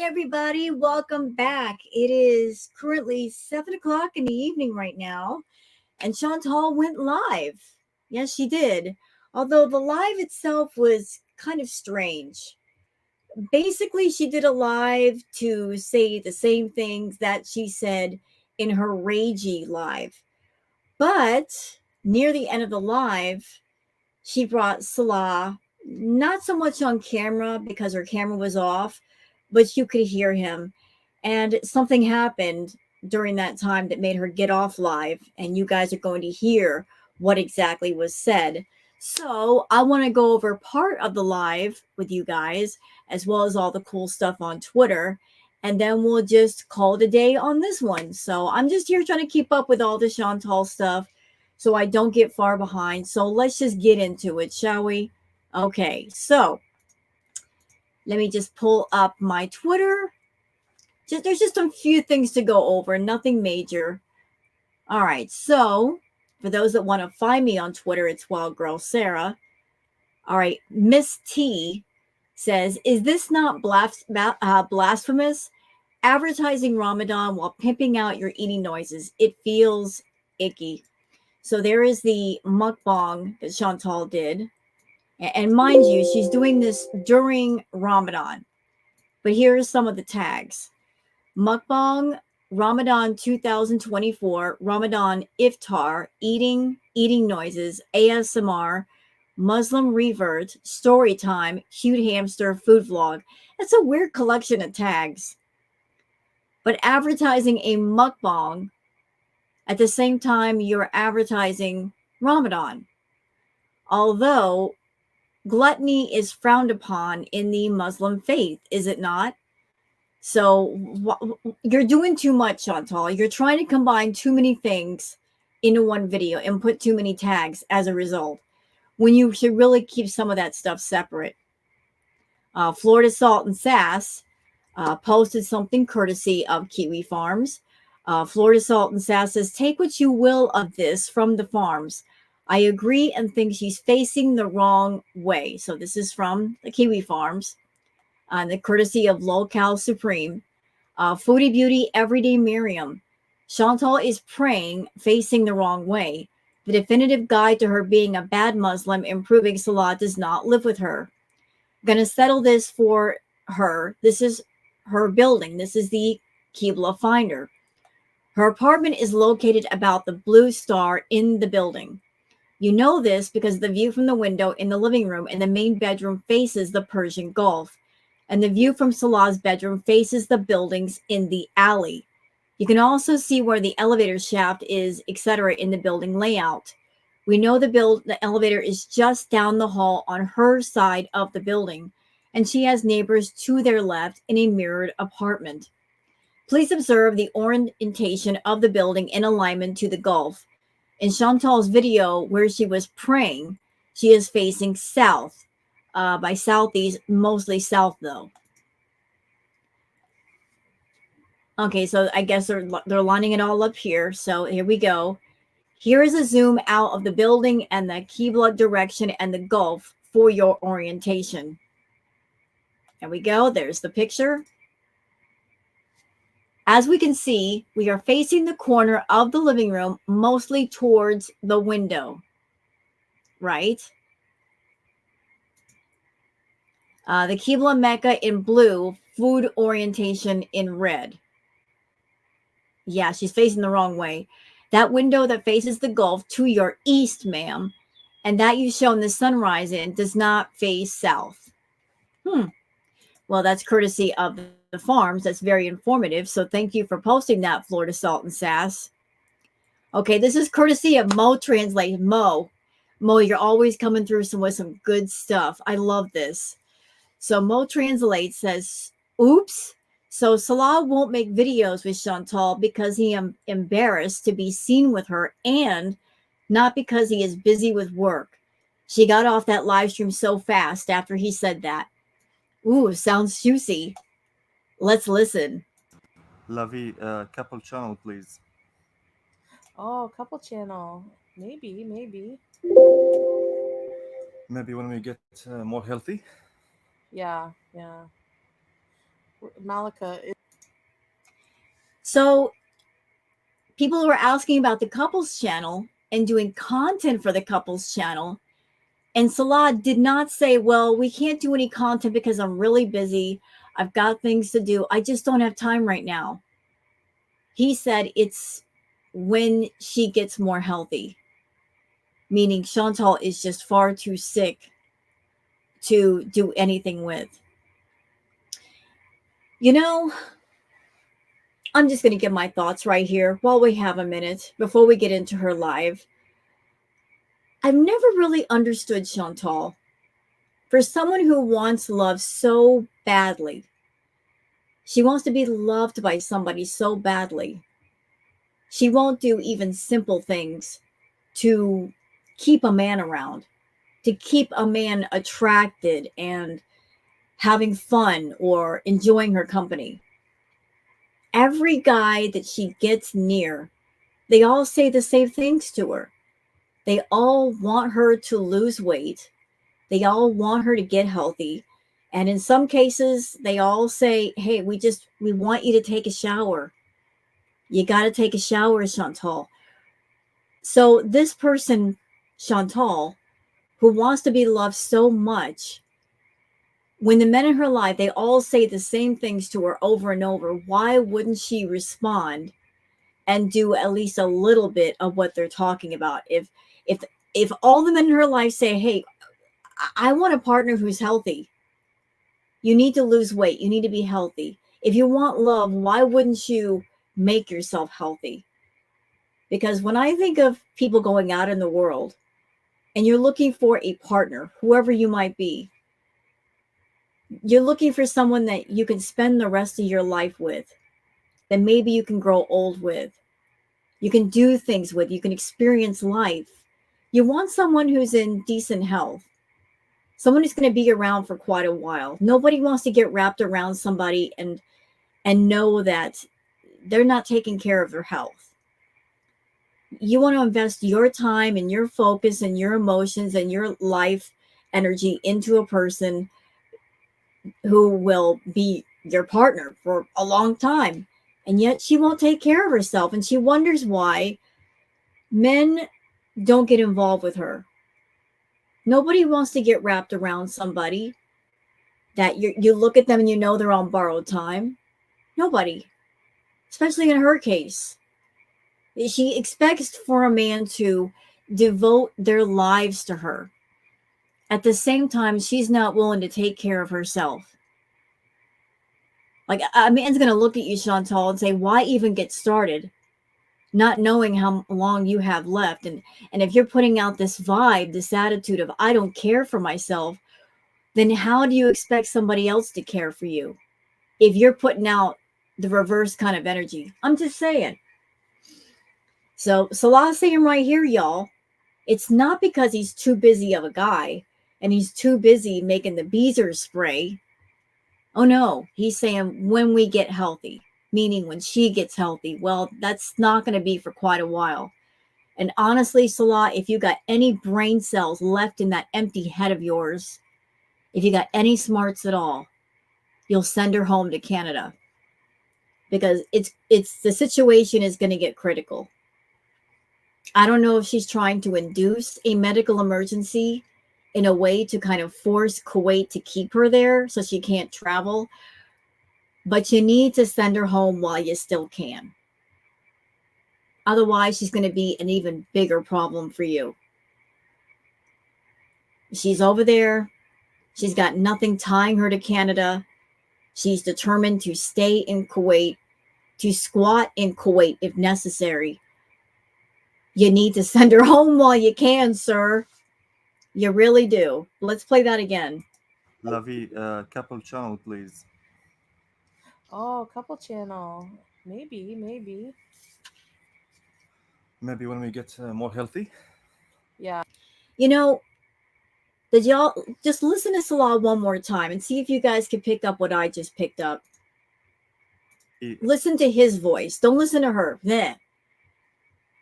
everybody. Welcome back. It is currently 7 o'clock in the evening right now, and Chantal went live. Yes, she did. Although the live itself was kind of strange. Basically, she did a live to say the same things that she said in her Ragey live. But near the end of the live, she brought Salah, not so much on camera because her camera was off, but you could hear him. And something happened during that time that made her get off live, and you guys are going to hear what exactly was said. So, I want to go over part of the live with you guys, as well as all the cool stuff on Twitter, and then we'll just call it a day on this one. So, I'm just here trying to keep up with all the Chantal stuff so I don't get far behind. So let's just get into it, shall we? Okay, so let me just pull up my Twitter. There's just a few things to go over, nothing major. All right, so for those that want to find me on Twitter, it's Wild Girl Sarah. All right, Miss T says, "Is this not blasphemous? Advertising Ramadan while pimping out your eating noises. It feels icky." So there is the mukbang that Chantal did. And mind you, she's doing this during Ramadan. But here are some of the tags. Mukbang, Ramadan 2024, Ramadan Iftar, eating noises, ASMR, Muslim revert, story time, cute hamster, food vlog. That's a weird collection of tags. But advertising a mukbang at the same time you're advertising Ramadan. Although gluttony is frowned upon in the Muslim faith, is it not? So you're doing too much, Chantal. You're trying to combine too many things into one video and put too many tags as a result, when you should really keep some of that stuff separate. Florida Salt and Sass posted something courtesy of Kiwi Farms. Florida Salt and Sass says, "Take what you will of this from the farms. I agree and think she's facing the wrong way." So this is from the Kiwi Farms, the courtesy of Locale Supreme. Foodie Beauty Everyday Miriam. Chantal is praying, facing the wrong way. The definitive guide to her being a bad Muslim, improving Salah does not live with her. Gonna settle this for her. This is her building. This is the Qibla Finder. Her apartment is located about the blue star in the building. You know this because the view from the window in the living room and the main bedroom faces the Persian Gulf, and the view from Salah's bedroom faces the buildings in the alley. You can also see where the elevator shaft is, etc. in the building layout. We know the elevator is just down the hall on her side of the building, and she has neighbors to their left in a mirrored apartment. Please observe the orientation of the building in alignment to the Gulf. In Chantal's video where she was praying, she is facing south. By southeast, mostly south though. Okay, so I guess they're lining it all up here. So here we go. Here is a zoom out of the building and the Qibla direction and the Gulf for your orientation. There we go. There's the picture. As we can see, we are facing the corner of the living room, mostly towards the window, right? The Qibla Mecca in blue, food orientation in red. Yeah, she's facing the wrong way. That window that faces the Gulf to your east, ma'am, and that you've shown the sunrise in does not face south. Well, that's courtesy of the farms. That's very informative. So thank you for posting that, Florida Salt and Sass. Okay, this is courtesy of Mo Translate. Mo, you're always coming through with some good stuff. I love this. So Mo Translate says, "Oops. So Salah won't make videos with Chantal because he am embarrassed to be seen with her, and not because he is busy with work. She got off that live stream so fast after he said that." Ooh, sounds juicy. Let's listen. Lavi, couple channel, please. Oh, couple channel. Maybe. Maybe when we get more healthy. Yeah, yeah. Malika is. So people were asking about the couples channel and doing content for the couples channel. And Salah did not say, well, we can't do any content because I'm really busy. I've got things to do. I just don't have time right now. He said it's when she gets more healthy, meaning Chantal is just far too sick to do anything with. You know, I'm just going to give my thoughts right here while we have a minute before we get into her live. I've never really understood Chantal. For someone who wants love so badly, she wants to be loved by somebody so badly. She won't do even simple things to keep a man around, to keep a man attracted and having fun or enjoying her company. Every guy that she gets near, they all say the same things to her. They all want her to lose weight. They all want her to get healthy. And in some cases, they all say, hey, we want you to take a shower. You got to take a shower, Chantal. So this person, Chantal, who wants to be loved so much, when the men in her life, they all say the same things to her over and over, why wouldn't she respond and do at least a little bit of what they're talking about? If if all the men in her life say, hey, I want a partner who's healthy. You need to lose weight. You need to be healthy. If you want love, why wouldn't you make yourself healthy? Because when I think of people going out in the world and you're looking for a partner, whoever you might be, you're looking for someone that you can spend the rest of your life with, that maybe you can grow old with, you can do things with, you can experience life. You want someone who's in decent health, someone who's going to be around for quite a while. Nobody wants to get wrapped around somebody and know that they're not taking care of their health. You want to invest your time and your focus and your emotions and your life energy into a person who will be your partner for a long time. And yet she won't take care of herself. And she wonders why men don't get involved with her. Nobody wants to get wrapped around somebody that you look at them and you know they're on borrowed time. Nobody, especially in her case. She expects for a man to devote their lives to her. At the same time, she's not willing to take care of herself. Like a man's going to look at you, Chantal, and say, why even get started? Not knowing how long you have left. And if you're putting out this vibe, this attitude of, I don't care for myself, then how do you expect somebody else to care for you? If you're putting out the reverse kind of energy. I'm just saying. So Salah's saying right here, y'all, it's not because he's too busy of a guy and he's too busy making the Beezer spray. Oh no, he's saying when we get healthy, meaning when she gets healthy. Well, that's not going to be for quite a while. And honestly, Salah, if you got any brain cells left in that empty head of yours, if you got any smarts at all, you'll send her home to Canada because it's the situation is going to get critical. I don't know if she's trying to induce a medical emergency in a way to kind of force Kuwait to keep her there so she can't travel, but you need to send her home while you still can. Otherwise, she's going to be an even bigger problem for you. She's over there. She's got nothing tying her to Canada. She's determined to stay in Kuwait, to squat in Kuwait if necessary. You need to send her home while you can, sir. You really do. Let's play that again. Lovey, couple channel, please. Oh, couple channel. Maybe. Maybe when we get more healthy. Yeah. You know, did y'all just listen to Salah one more time and see if you guys can pick up what I just picked up? Listen to his voice. Don't listen to her. Bleh.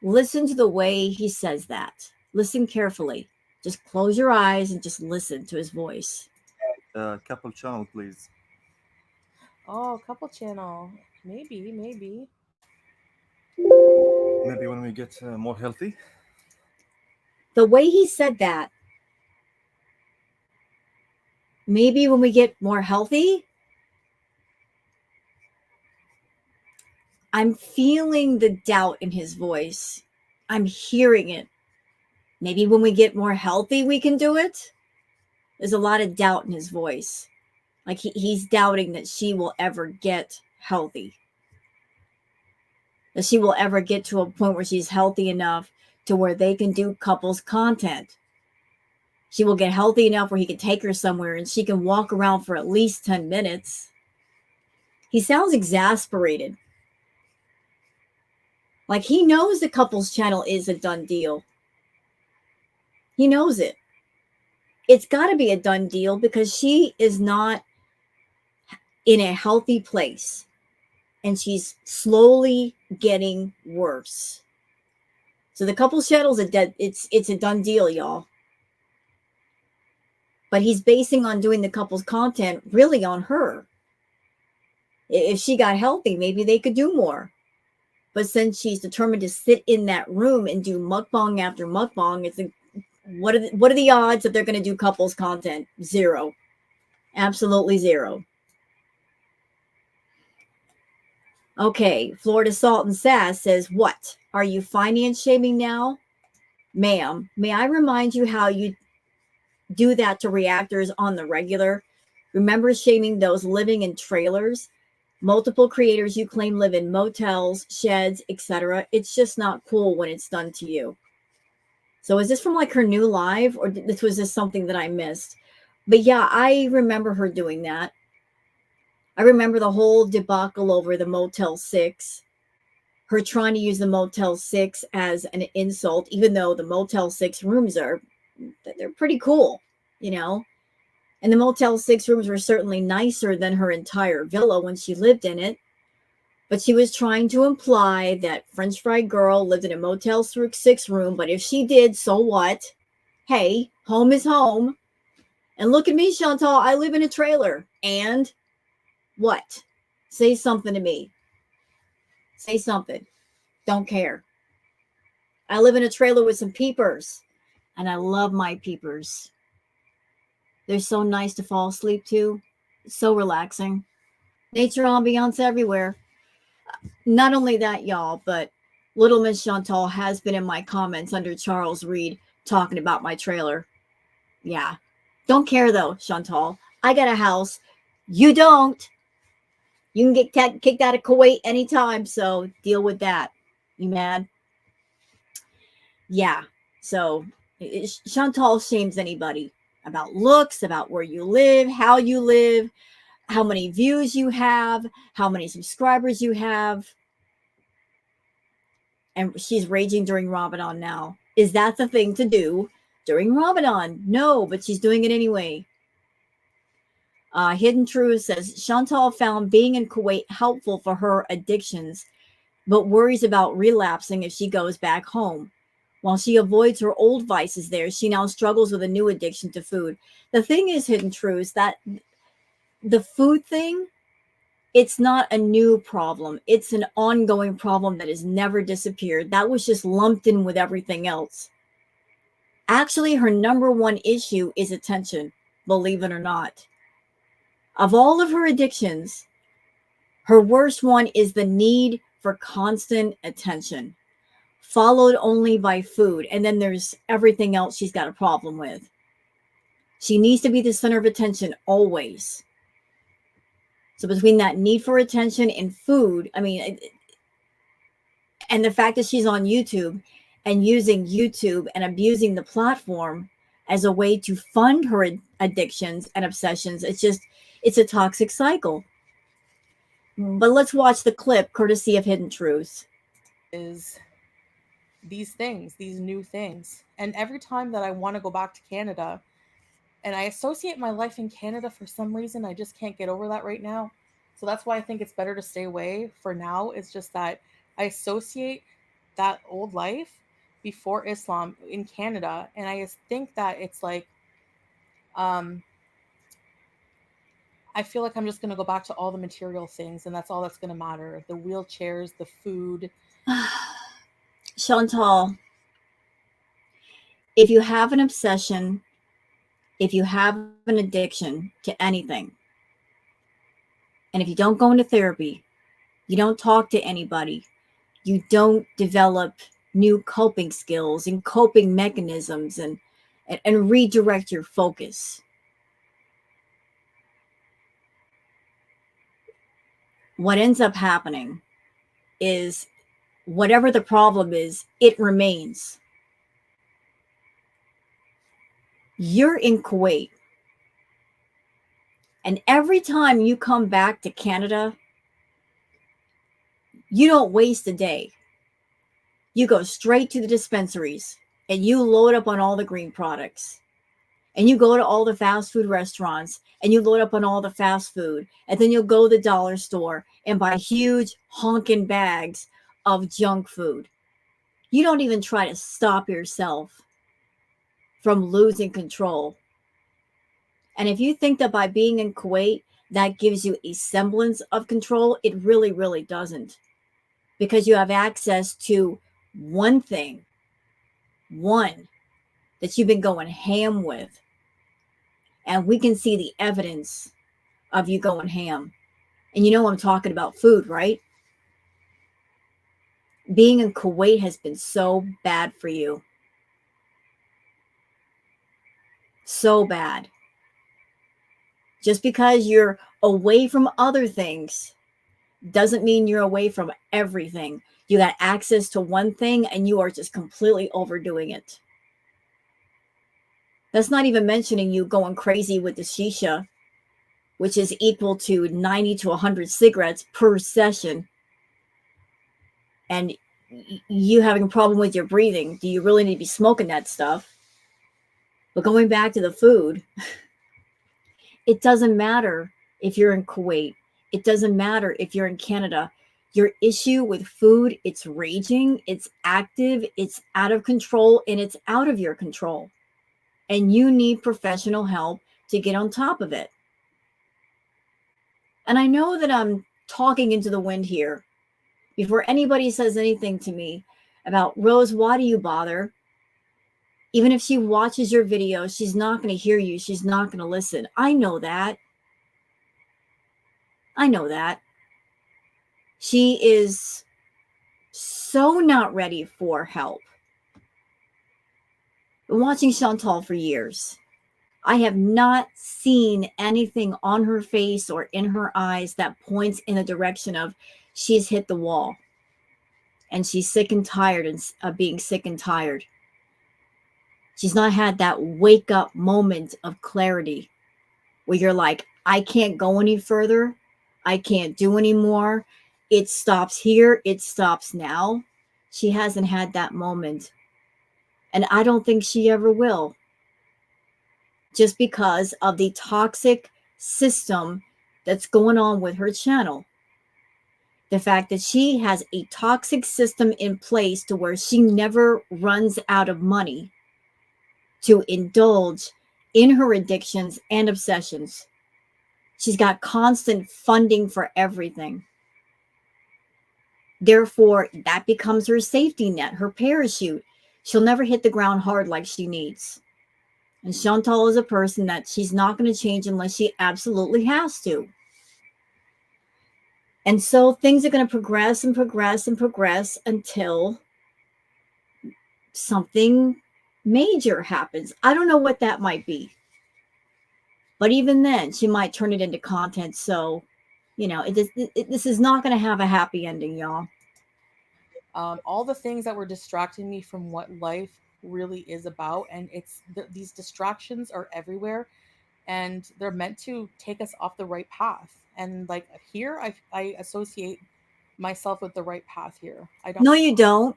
Listen to the way he says that. Listen carefully. Just close your eyes and just listen to his voice. Couple channel, please. Oh, couple channel. Maybe, maybe. Maybe when we get more healthy. The way he said that, maybe when we get more healthy, I'm feeling the doubt in his voice. I'm hearing it. Maybe when we get more healthy, we can do it. There's a lot of doubt in his voice. Like he's doubting that she will ever get healthy, that she will ever get to a point where she's healthy enough to where they can do couples content. She will get healthy enough where he can take her somewhere and she can walk around for at least 10 minutes. He sounds exasperated. Like he knows the couples channel is a done deal. He knows it. It's got to be a done deal because she is not in a healthy place and she's slowly getting worse. So the couples channel is a dead. It's a done deal, y'all. But he's basing on doing the couples content really on her. If she got healthy, maybe they could do more. But since she's determined to sit in that room and do mukbang after mukbang, it's a, what are the odds that they're going to do couples content? Zero, absolutely zero. Okay, Florida Salt and Sass says, "What are you finance shaming now, ma'am? May I remind you how you do that to reactors on the regular? Remember shaming those living in trailers? Multiple creators you claim live in motels, sheds, etc. It's just not cool when it's done to you." So is this from like her new live or this was just something that I missed? But yeah, I remember her doing that. I remember the whole debacle over the Motel 6, her trying to use the Motel 6 as an insult, even though the Motel 6 rooms they're pretty cool, you know? And the Motel 6 rooms were certainly nicer than her entire villa when she lived in it. But she was trying to imply that French Fry Girl lived in a Motel 6 room, but if she did, so what? Hey, home is home. And look at me, Chantal, I live in a trailer. And what? Say something to me. Say something. Don't care. I live in a trailer with some peepers, and I love my peepers. They're so nice to fall asleep to. It's so relaxing. Nature ambiance everywhere. Not only that, y'all, but Little Miss Chantal has been in my comments under Charles Reed talking about my trailer. Yeah. Don't care though, Chantal. I got a house. You don't. You can get kicked out of Kuwait anytime, so deal with that. You mad? Yeah. So Chantal shames anybody about looks, about where you live, how many views you have, how many subscribers you have. And she's raging during Ramadan now. Is that the thing to do during Ramadan? No, but she's doing it anyway. Hidden Truth says Chantal found being in Kuwait helpful for her addictions, but worries about relapsing if she goes back home. While she avoids her old vices there, she now struggles with a new addiction to food. The thing is, Hidden Truth, that the food thing, it's not a new problem. It's an ongoing problem that has never disappeared. That was just lumped in with everything else. Actually, her number one issue is attention, believe it or not. Of all of her addictions, her worst one is the need for constant attention, followed only by food. And then there's everything else she's got a problem with. She needs to be the center of attention always. So between that need for attention and food, I mean, and the fact that she's on YouTube and using YouTube and abusing the platform as a way to fund her addictions and obsessions, it's a toxic cycle. But let's watch the clip courtesy of Hidden Truth. Is these things, these new things. And every time that I want to go back to Canada, and I associate my life in Canada for some reason, I just can't get over that right now. So that's why I think it's better to stay away for now. It's just that I associate that old life before Islam in Canada, and I just think that it's like um I feel like I'm just going to go back to all the material things, and that's all that's going to matter. The wheelchairs, the food. Chantal, if you have an obsession, if you have an addiction to anything, and if you don't go into therapy, you don't talk to anybody, you don't develop new coping skills and coping mechanisms and redirect your focus, what ends up happening is whatever the problem is, it remains. You're in Kuwait. And every time you come back to Canada, you don't waste a day. You go straight to the dispensaries and you load up on all the green products. And you go to all the fast food restaurants and you load up on all the fast food. And then you'll go to the dollar store and buy huge honking bags of junk food. You don't even try to stop yourself from losing control. And if you think that by being in Kuwait, that gives you a semblance of control, it really, really doesn't. Because you have access to one thing, one that you've been going ham with. And we can see the evidence of you going ham. And you know I'm talking about food, right? Being in Kuwait has been so bad for you. So bad. Just because you're away from other things doesn't mean you're away from everything. You got access to one thing and you are just completely overdoing it. That's not even mentioning you going crazy with the shisha, which is equal to 90 to 100 cigarettes per session. And you having a problem with your breathing. Do you really need to be smoking that stuff? But going back to the food, it doesn't matter if you're in Kuwait. It doesn't matter if you're in Canada. Your issue with food, it's raging, it's active, it's out of control, and it's out of your control. And you need professional help to get on top of it. And I know that I'm talking into the wind here. Before anybody says anything to me about, Rose, why do you bother? Even if she watches your videos, she's not going to hear you. She's not going to listen. I know that. I know that. She is so not ready for help. Been watching Chantal for years. I have not seen anything on her face or in her eyes that points in the direction of she's hit the wall. And she's sick and tired of being sick and tired. She's not had that wake up moment of clarity where you're like, I can't go any further. I can't do anymore. It stops here. It stops now. She hasn't had that moment. And I don't think she ever will. Just because of the toxic system that's going on with her channel. The fact that she has a toxic system in place to where she never runs out of money to indulge in her addictions and obsessions. She's got constant funding for everything. Therefore, that becomes her safety net, her parachute. She'll never hit the ground hard like she needs. And Chantal is a person that she's not going to change unless she absolutely has to. And so things are going to progress and progress and progress until something major happens. I don't know what that might be. But even then, she might turn it into content. So, you know, this is not going to have a happy ending, y'all. All the things that were distracting me from what life really is about. And these distractions are everywhere. And they're meant to take us off the right path. And like here, I associate myself with the right path here. I don't. No, you don't.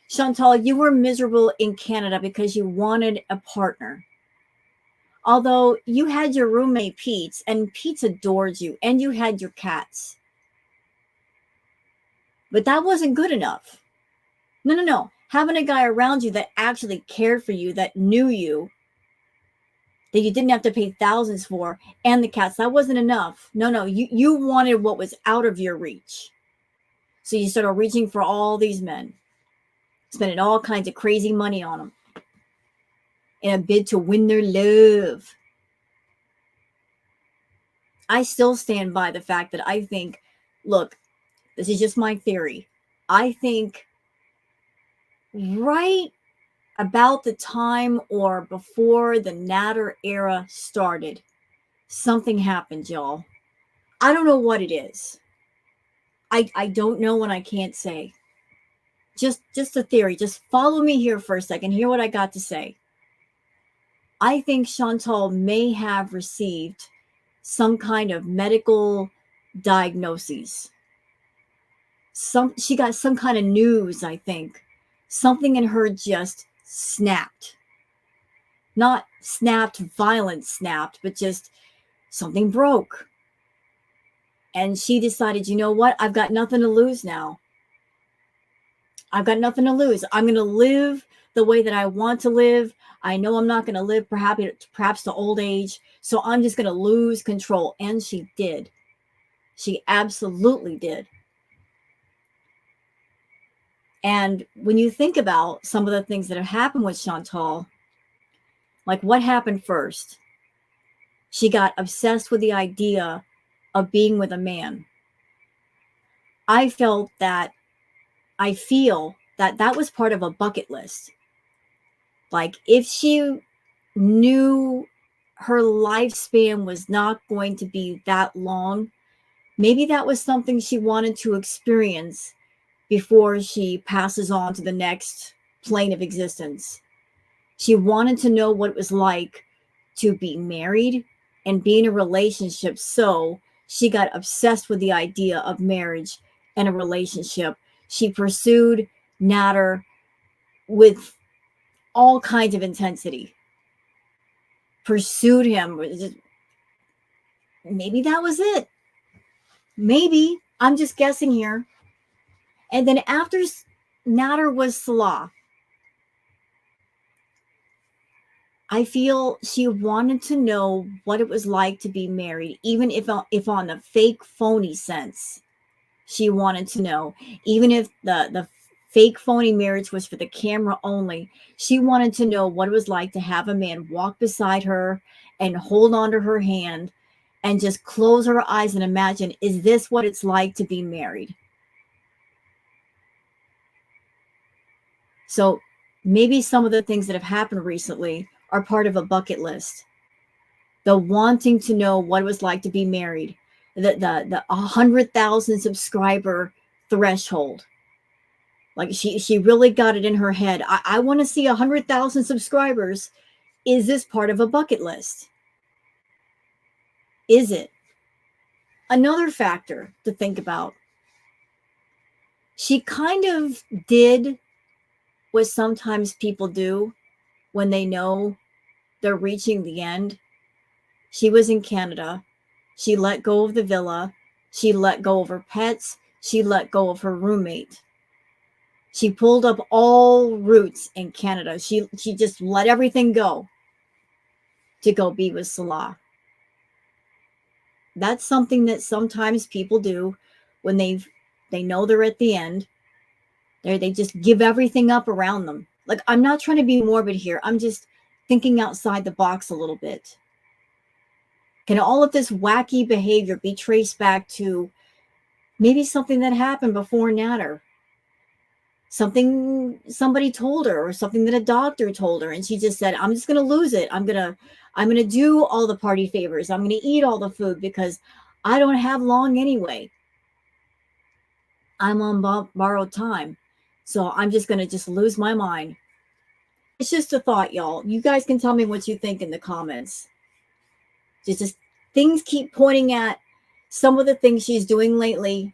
Chantal, you were miserable in Canada because you wanted a partner. Although you had your roommate, Pete, and Pete adored you, and you had your cats. But that wasn't good enough. No. Having a guy around you that actually cared for you, that knew you, that you didn't have to pay thousands for, and the cats. That wasn't enough. No, you wanted what was out of your reach. So you started reaching for all these men, spending all kinds of crazy money on them in a bid to win their love. I still stand by the fact that I think, look, this is just my theory. I think right about the time or before the Natter era started, something happened, y'all. I don't know what it is. I don't know and I can't say. Just a theory. Just follow me here for a second. Hear what I got to say. I think Chantal may have received some kind of medical diagnoses. She got some kind of news, I think. Something in her just snapped. Not snapped, violent snapped, but just something broke. And she decided, you know what? I've got nothing to lose now. I've got nothing to lose. I'm going to live the way that I want to live. I know I'm not going to live perhaps to old age. So I'm just going to lose control. And she did. She absolutely did. And when you think about some of the things that have happened with Chantal, like what happened first? She got obsessed with the idea of being with a man. I feel that that was part of a bucket list. Like if she knew her lifespan was not going to be that long, maybe that was something she wanted to experience before she passes on to the next plane of existence. She wanted to know what it was like to be married and be in a relationship. So she got obsessed with the idea of marriage and a relationship. She pursued Natter with all kinds of intensity. Pursued him. Maybe that was it. Maybe. I'm just guessing here. And then after Natter was Salah, I feel she wanted to know what it was like to be married, even if on the fake phony sense. She wanted to know, even if the fake phony marriage was for the camera only. She wanted to know what it was like to have a man walk beside her and hold onto her hand and just close her eyes and imagine, is this what it's like to be married? So maybe some of the things that have happened recently are part of a bucket list. The wanting to know what it was like to be married, the 100,000 subscriber threshold. Like she really got it in her head. I want to see 100,000 subscribers. Is this part of a bucket list? Is it? Another factor to think about. She kind of did what sometimes people do when they know they're reaching the end. She was in Canada. She let go of the villa. She let go of her pets. She let go of her roommate. She pulled up all roots in Canada. She just let everything go to go be with Salah. That's something that sometimes people do when they know they're at the end. They just give everything up around them. Like, I'm not trying to be morbid here. I'm just thinking outside the box a little bit. Can all of this wacky behavior be traced back to maybe something that happened before Natter? Something somebody told her, or something that a doctor told her, and she just said, I'm just going to lose it. I'm going to do all the party favors. I'm going to eat all the food because I don't have long anyway. I'm on borrowed time. So I'm just going to just lose my mind. It's just a thought, y'all. You guys can tell me what you think in the comments. Just things keep pointing at some of the things she's doing lately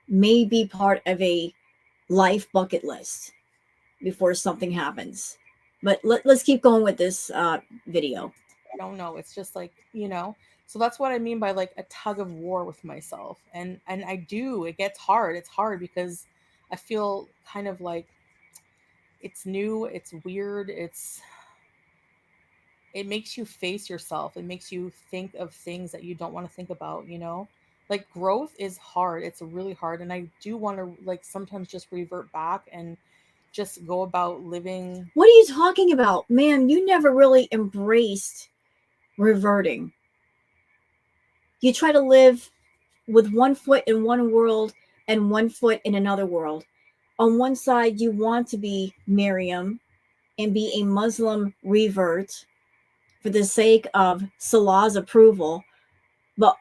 may be part of a life bucket list before something happens. But let's keep going with this video. I don't know. It's just like, so that's what I mean by like a tug of war with myself. And it gets hard. It's hard because I feel kind of like it's new, it's weird, it's it makes you face yourself. It makes you think of things that you don't want to think about, you know? Like growth is hard. It's really hard. And I do want to like sometimes just revert back and just go about living. What are you talking about? Man, you never really embraced reverting. You try to live with one foot in one world and one foot in another world. On one side, you want to be Miriam and be a Muslim revert for the sake of Salah's approval. But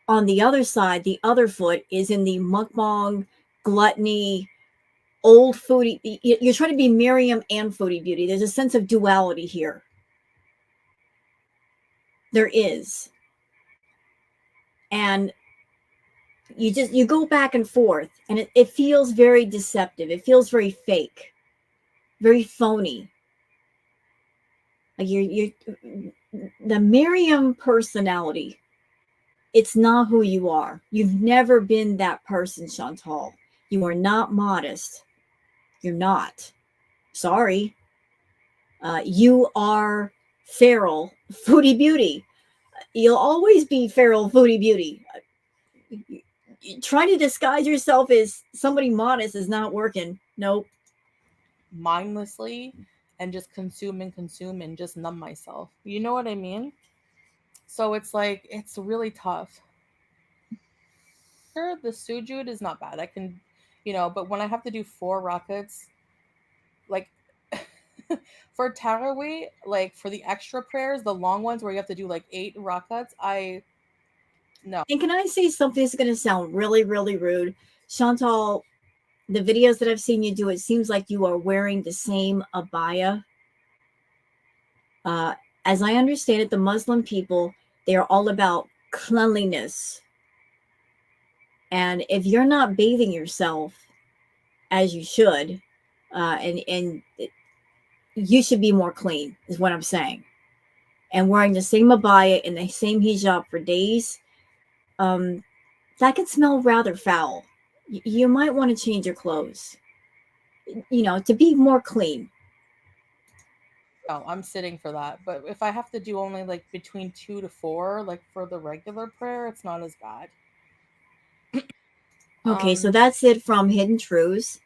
on the other side, the other foot is in the mukbang, gluttony, old foodie. You're trying to be Miriam and Foodie Beauty. There's a sense of duality here. There is. And you go back and forth, and it feels very deceptive. It feels very fake, very phony. Like you're the Miriam personality. It's not who you are. You've never been that person, Chantal. You are not modest. You're not. Sorry. You are feral Foodie Beauty. You'll always be feral Foodie Beauty. Trying to disguise yourself as somebody modest is not working. Nope. Mindlessly and just consume and just numb myself. You know what I mean? So it's like it's really tough. Sure, the sujud is not bad. I can, you know, but when I have to do 4 rakats, like for Tarawih, like for the extra prayers, the long ones where you have to do like 8 rakats, I no. And can I say something that's going to sound really, really rude? Chantal, the videos that I've seen you do, it seems like you are wearing the same abaya. As I understand it, the Muslim people, they are all about cleanliness. And if you're not bathing yourself as you should, and you should be more clean, is what I'm saying. And wearing the same abaya and the same hijab for days, that can smell rather foul. You might want to change your clothes, to be more clean. No, I'm sitting for that. But if I have to do only like between 2 to 4, like for the regular prayer, it's not as bad. Okay, so that's it from Hidden Truths.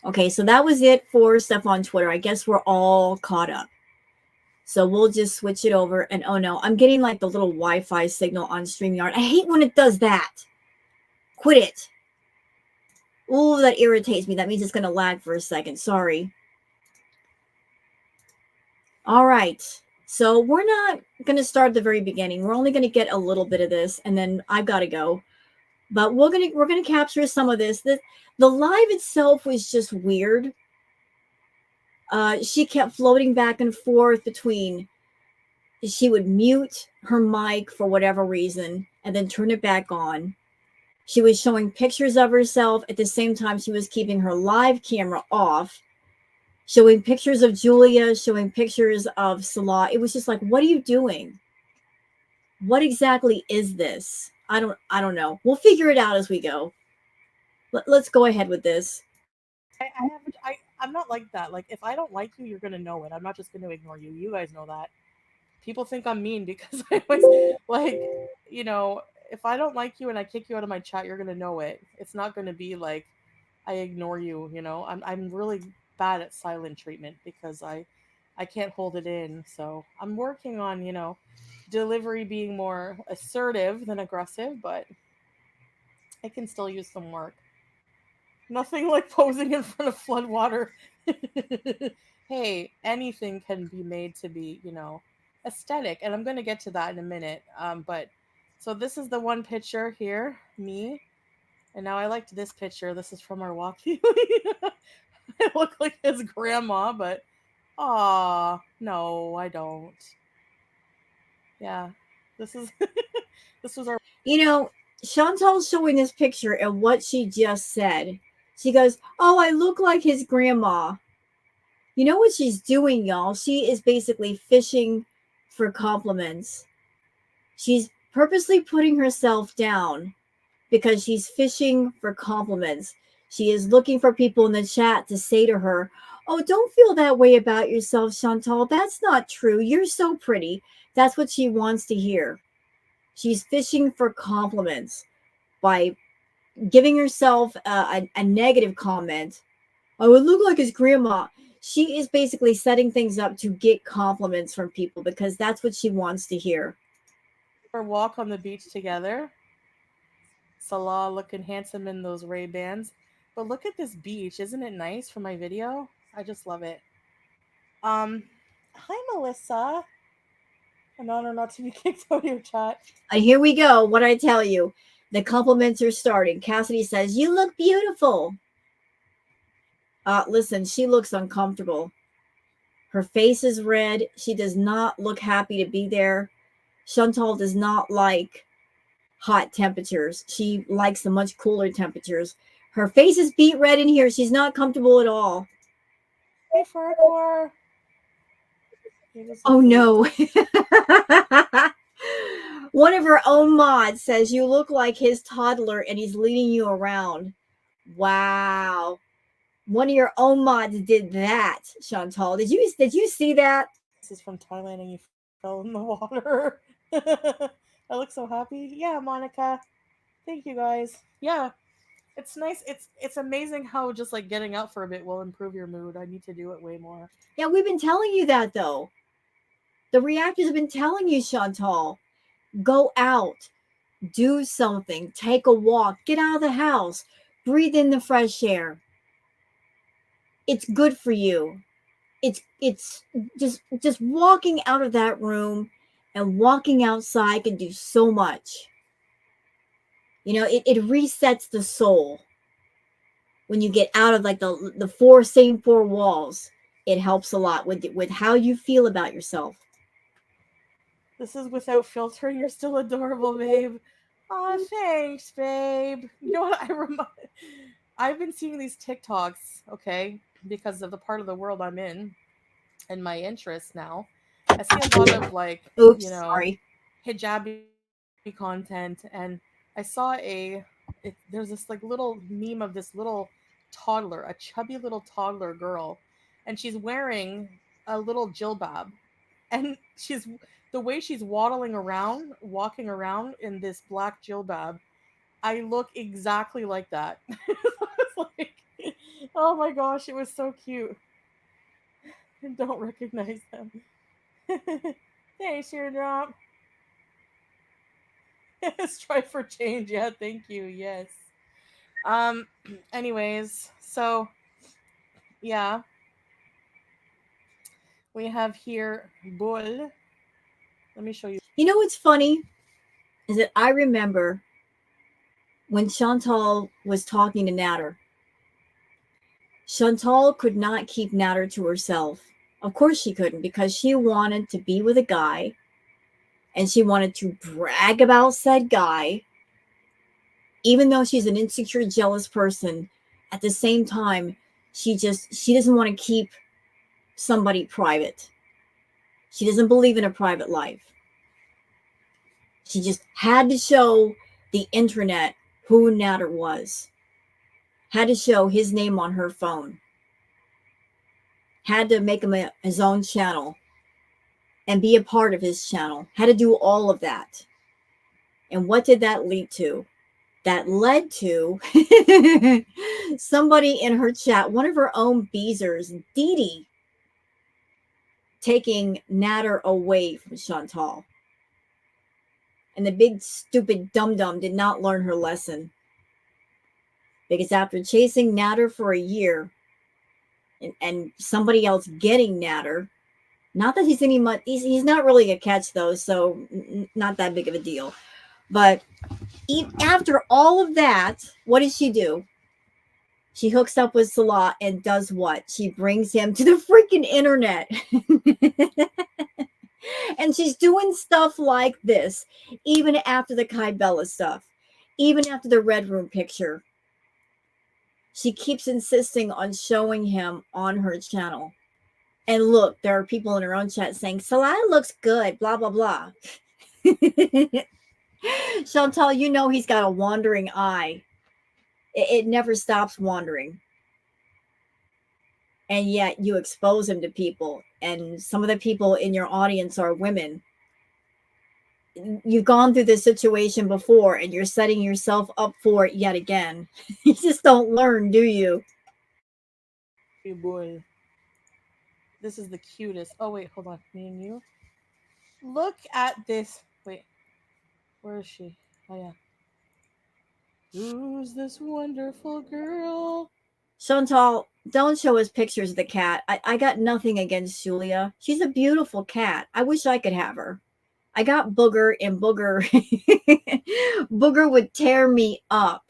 Okay, so that was it for stuff on Twitter. I guess we're all caught up. So we'll just switch it over. And oh no, I'm getting like the little Wi-Fi signal on StreamYard. I hate when it does that. Quit it. Oh, that irritates me. That means it's going to lag for a second. Sorry. All right. So we're not going to start at the very beginning. We're only going to get a little bit of this, and then I've got to go. But we're gonna capture some of this. The live itself was just weird. She kept floating back and forth between. She would mute her mic for whatever reason and then turn it back on. She was showing pictures of herself at the same time she was keeping her live camera off, showing pictures of Julia, showing pictures of Salah. It was just like, what are you doing? What exactly is this? I don't know. We'll figure it out as we go. Let's go ahead with this. I'm not like that. Like if I don't like you, you're gonna know it. I'm not just gonna ignore you. You guys know that. People think I'm mean because I always like, you know, if I don't like you and I kick you out of my chat, you're gonna know it. It's not gonna be like I ignore you. You know, I'm really bad at silent treatment because I can't hold it in. So I'm working on delivery being more assertive than aggressive, but I can still use some work. Nothing like posing in front of flood water. Hey, anything can be made to be, aesthetic. And I'm going to get to that in a minute. But so this is the one picture here, me. And now I liked this picture. This is from our walkie. I look like his grandma, but no, I don't. Yeah. This is this was our Chantal's showing this picture and what she just said. She goes, "Oh, I look like his grandma." You know what she's doing, y'all? She is basically fishing for compliments. She's purposely putting herself down because she's fishing for compliments. She is looking for people in the chat to say to her, Oh, don't feel that way about yourself, Chantal. That's not true. You're so pretty. That's what she wants to hear. She's fishing for compliments by giving herself a negative comment. I would look like his grandma. She is basically setting things up to get compliments from people because that's what she wants to hear. Or walk on the beach together. Salah looking handsome in those Ray-Bans. But look at this beach. Isn't it nice for my video? I just love it. Hi Melissa. An honor not to be kicked out of your chat. And here we go. What I tell you, the compliments are starting. Cassidy says, "You look beautiful." Listen, she looks uncomfortable. Her face is red. She does not look happy to be there. Chantal does not like hot temperatures. She likes the much cooler temperatures. Her face is beet red in here. She's not comfortable at all. Hey Farquhar. Oh no. One of her own mods says you look like his toddler and he's leading you around. Wow. One of your own mods did that, Chantal. Did you see that? This is from Thailand and you fell in the water. I look so happy. Yeah, Monica. Thank you guys. Yeah. It's nice. It's amazing how just like getting out for a bit will improve your mood. I need to do it way more. Yeah, we've been telling you that though. The reactors have been telling you, Chantal, go out, do something, take a walk, get out of the house, breathe in the fresh air. It's good for you. It's just walking out of that room and walking outside can do so much. You know, it resets the soul when you get out of like the same four walls. It helps a lot with how you feel about yourself. This is without filter. You're still adorable, babe. Aw, thanks, babe. You know what? I've been seeing these TikToks, okay, because of the part of the world I'm in and my interests now. I see a lot of like, Oops, sorry. hijabi content, and I saw there's this like little meme of this little toddler, a chubby little toddler girl, and she's wearing a little jilbab, and she's the way she's walking around in this black jilbab. I look exactly like that. It's like, oh my gosh, it was so cute. Don't recognize them. Thanks, Teardrop. Strive for change. Yeah, thank you. Yes. Um. Anyways, so yeah, we have here Bull. Let me show you. You know what's funny is that I remember when Chantal was talking to Natter. Chantal could not keep Natter to herself. Of course she couldn't because she wanted to be with a guy and she wanted to brag about said guy, even though she's an insecure, jealous person. At the same time, she doesn't want to keep somebody private. She doesn't believe in a private life. She just had to show the internet who Natter was. Had to show his name on her phone. Had to make him his own channel and be a part of his channel. Had to do all of that. And what did that lead to? That led to somebody in her chat, one of her own Beezers, Dee Dee, taking Natter away from Chantal. And the big stupid dum-dum did not learn her lesson. Because after chasing Natter for a year and somebody else getting Natter, not that he's not really a catch though, so not that big of a deal. But after all of that, what does she do? She hooks up with Salah and does what? She brings him to the freaking internet. And she's doing stuff like this, even after the Kai Bella stuff, even after the Red Room picture. She keeps insisting on showing him on her channel. And look, there are people in her own chat saying, Salah looks good, blah, blah, blah. Chantal, you know he's got a wandering eye. It never stops wandering. and yet you expose him to people, and some of the people in your audience are women. You've gone through this situation before and you're setting yourself up for it yet again. You just don't learn, do you? Hey boy. This is the cutest. Oh wait, hold on. Me and you. Look at this. Wait. Where is she? Oh yeah. Who's this wonderful girl? Chantal, don't show us pictures of the cat. I got nothing against Julia. She's a beautiful cat. I wish I could have her. I got Booger, and Booger Booger would tear me up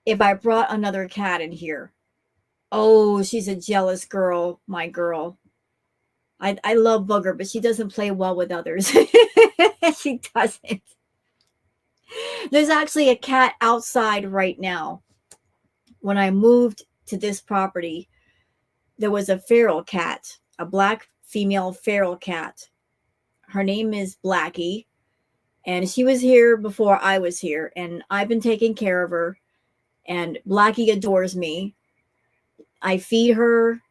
if I brought another cat in here. Oh, she's a jealous girl, my girl. I love Booger, but she doesn't play well with others. She doesn't. There's actually a cat outside right now. When I moved to this property, there was a feral cat, a black female feral cat. Her name is Blackie, and she was here before I was here, and I've been taking care of her, and Blackie adores me. I feed her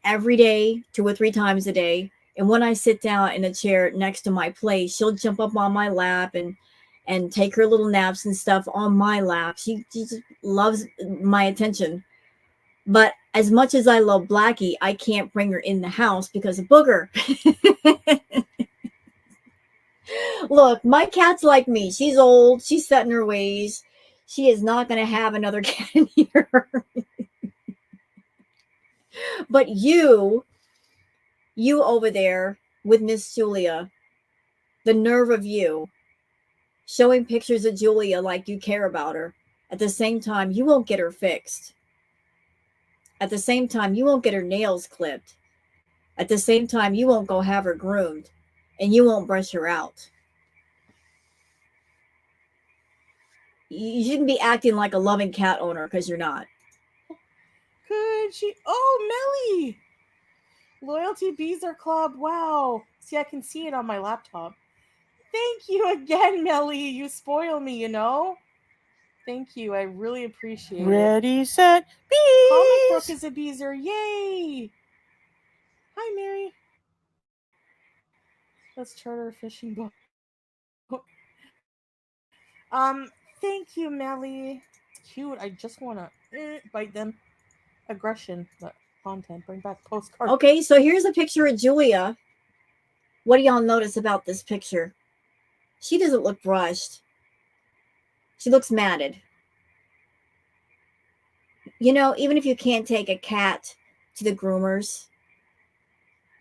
every day, 2 or 3 times a day. And when I sit down in a chair next to my plate, she'll jump up on my lap and take her little naps and stuff on my lap. She just loves my attention. But as much as I love Blackie, I can't bring her in the house because of Booger. Look, my cat's like me. She's old. She's set in her ways. She is not going to have another cat in here. But you over there with Miss Julia, the nerve of you showing pictures of Julia like you care about her. At the same time, you won't get her fixed. At the same time, you won't get her nails clipped. At the same time, you won't go have her groomed, and you won't brush her out. You shouldn't be acting like a loving cat owner because you're not. Could she? Oh, Melly! Loyalty Beezer Club. Wow. See, I can see it on my laptop. Thank you again, Melly. You spoil me, you know? Thank you. I really appreciate it. Ready, set, bees! Comic Book is a Beezer. Yay! Hi, Mary. Let's charter a fishing boat. Thank you, Melly. It's cute. I just want to bite them. Aggression, but content. Bring back postcards. Okay, so here's a picture of Julia. What do y'all notice about this picture? She doesn't look brushed. She looks matted. You know, even if you can't take a cat to the groomers,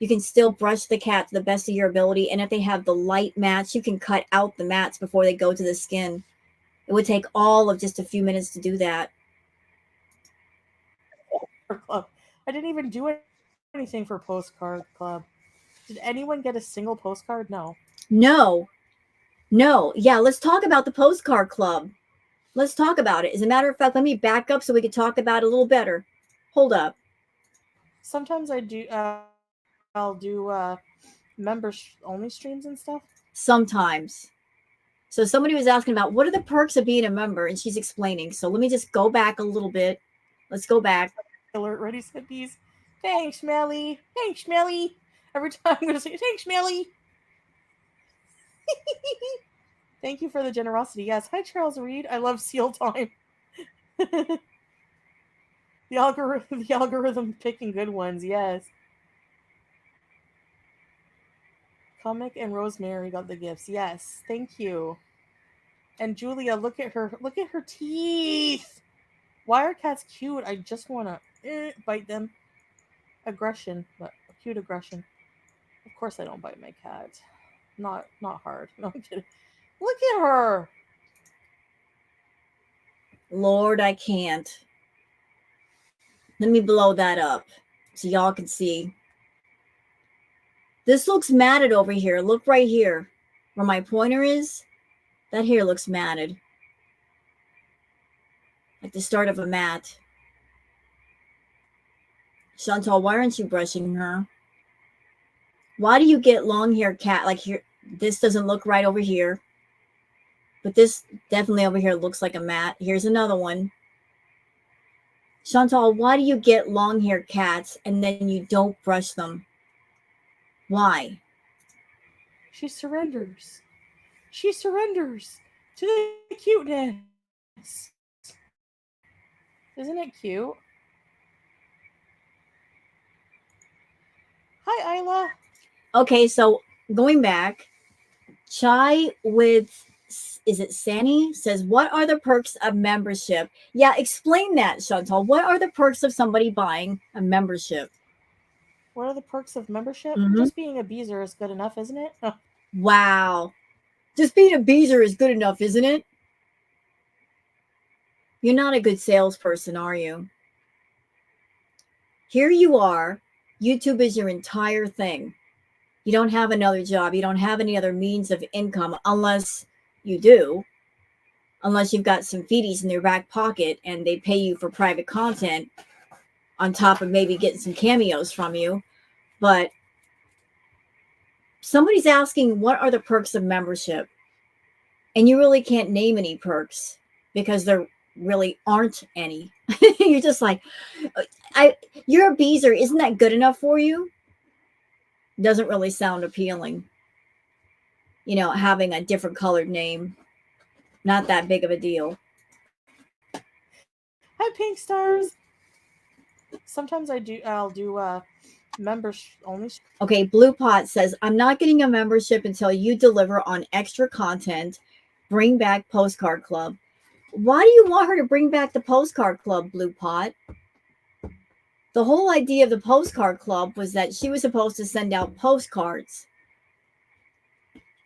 you can still brush the cat to the best of your ability. And if they have the light mats, you can cut out the mats before they go to the skin. It would take all of just a few minutes to do that. Club. I didn't even do anything for Postcard Club. Did anyone get a single postcard? No. No. Yeah, let's talk about the postcard club. Let's talk about it. As a matter of fact, let me back up so we can talk about it a little better. Hold up. Sometimes I do. I'll do members only streams and stuff. Sometimes. So somebody was asking about what are the perks of being a member, and she's explaining. So let me just go back a little bit. Let's go back. Alert ready set these. Thanks, Melly. Thanks, Melly. Every time I'm going to say, thanks, Melly. Thank you for the generosity. Yes. Hi, Charles Reed. I love Seal Time. The algorithm picking good ones. Yes. Comic and Rosemary got the gifts. Yes. Thank you. And Julia, look at her. Look at her teeth. Why are cats cute? I just want to bite them. Aggression, but cute aggression. Of course I don't bite my cat. Not hard. No, I'm kidding. Look at her. Lord, I can't. Let me blow that up so y'all can see. This looks matted over here. Look right here where my pointer is. That hair looks matted. Like the start of a mat. Chantal, why aren't you brushing her? Why do you get long hair cat? Like here, this doesn't look right over here. But this definitely over here looks like a mat. Here's another one. Chantal, why do you get long haired cats and then you don't brush them? Why? She surrenders. She surrenders to the cuteness. Isn't it cute? Hi, Isla. Okay, so going back, Chai with is it Sani says, "What are the perks of membership?" Yeah, explain that, Chantal. What are the perks of somebody buying a membership? What are the perks of membership? Hmm. Just being a beezer is good enough, isn't it? Wow, just being a beezer is good enough, isn't it? You're not a good salesperson, are you? Here you are. YouTube is your entire thing. You don't have another job. You don't have any other means of income unless you do, unless you've got some feedies in their back pocket and they pay you for private content on top of maybe getting some cameos from you. But somebody's asking, what are the perks of membership? And you really can't name any perks because there really aren't any. You're just like, I, you're a beezer. Isn't that good enough for you? Doesn't really sound appealing. Having a different colored name, not that big of a deal. Hi, Pink Stars. Sometimes I'll do members only. Okay, Blue Pot says, I'm not getting a membership until you deliver on extra content. Bring back Postcard Club. Why do you want her to bring back the Postcard Club, Blue Pot? The whole idea of the Postcard Club was that she was supposed to send out postcards.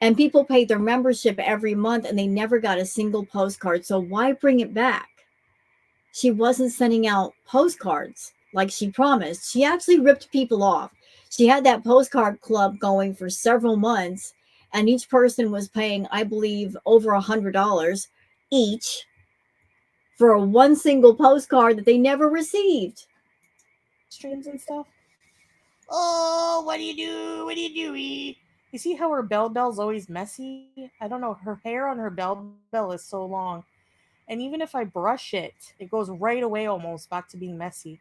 And people paid their membership every month and they never got a single postcard. So why bring it back? She wasn't sending out postcards like she promised. She actually ripped people off. She had that postcard club going for several months, and each person was paying, I believe, over $100 each for one single postcard that they never received. Streams and stuff. Oh, what do you do? What do you do? You see how her bell's always messy? I don't know. Her hair on her bell is so long. And even if I brush it goes right away almost back to being messy.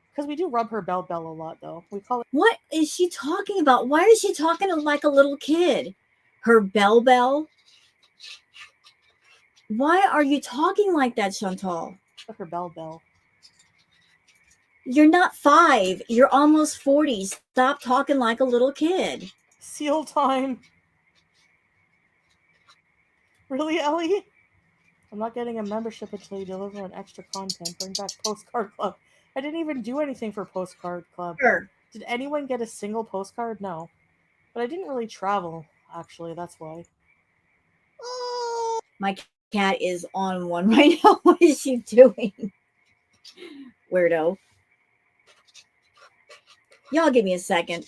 Because we do rub her bell a lot, though. We call it. What is she talking about? Why is she talking like a little kid? Her bell? Why are you talking like that, Chantal? Her bell. You're not 5. You're almost 40. Stop talking like a little kid. Seal time. Really, Ellie? I'm not getting a membership until you deliver an extra content. Bring back Postcard Club. I didn't even do anything for Postcard Club. Sure. Did anyone get a single postcard? No. But I didn't really travel, actually, that's why. My cat is on one right now. What is she doing? Weirdo. Y'all give me a second.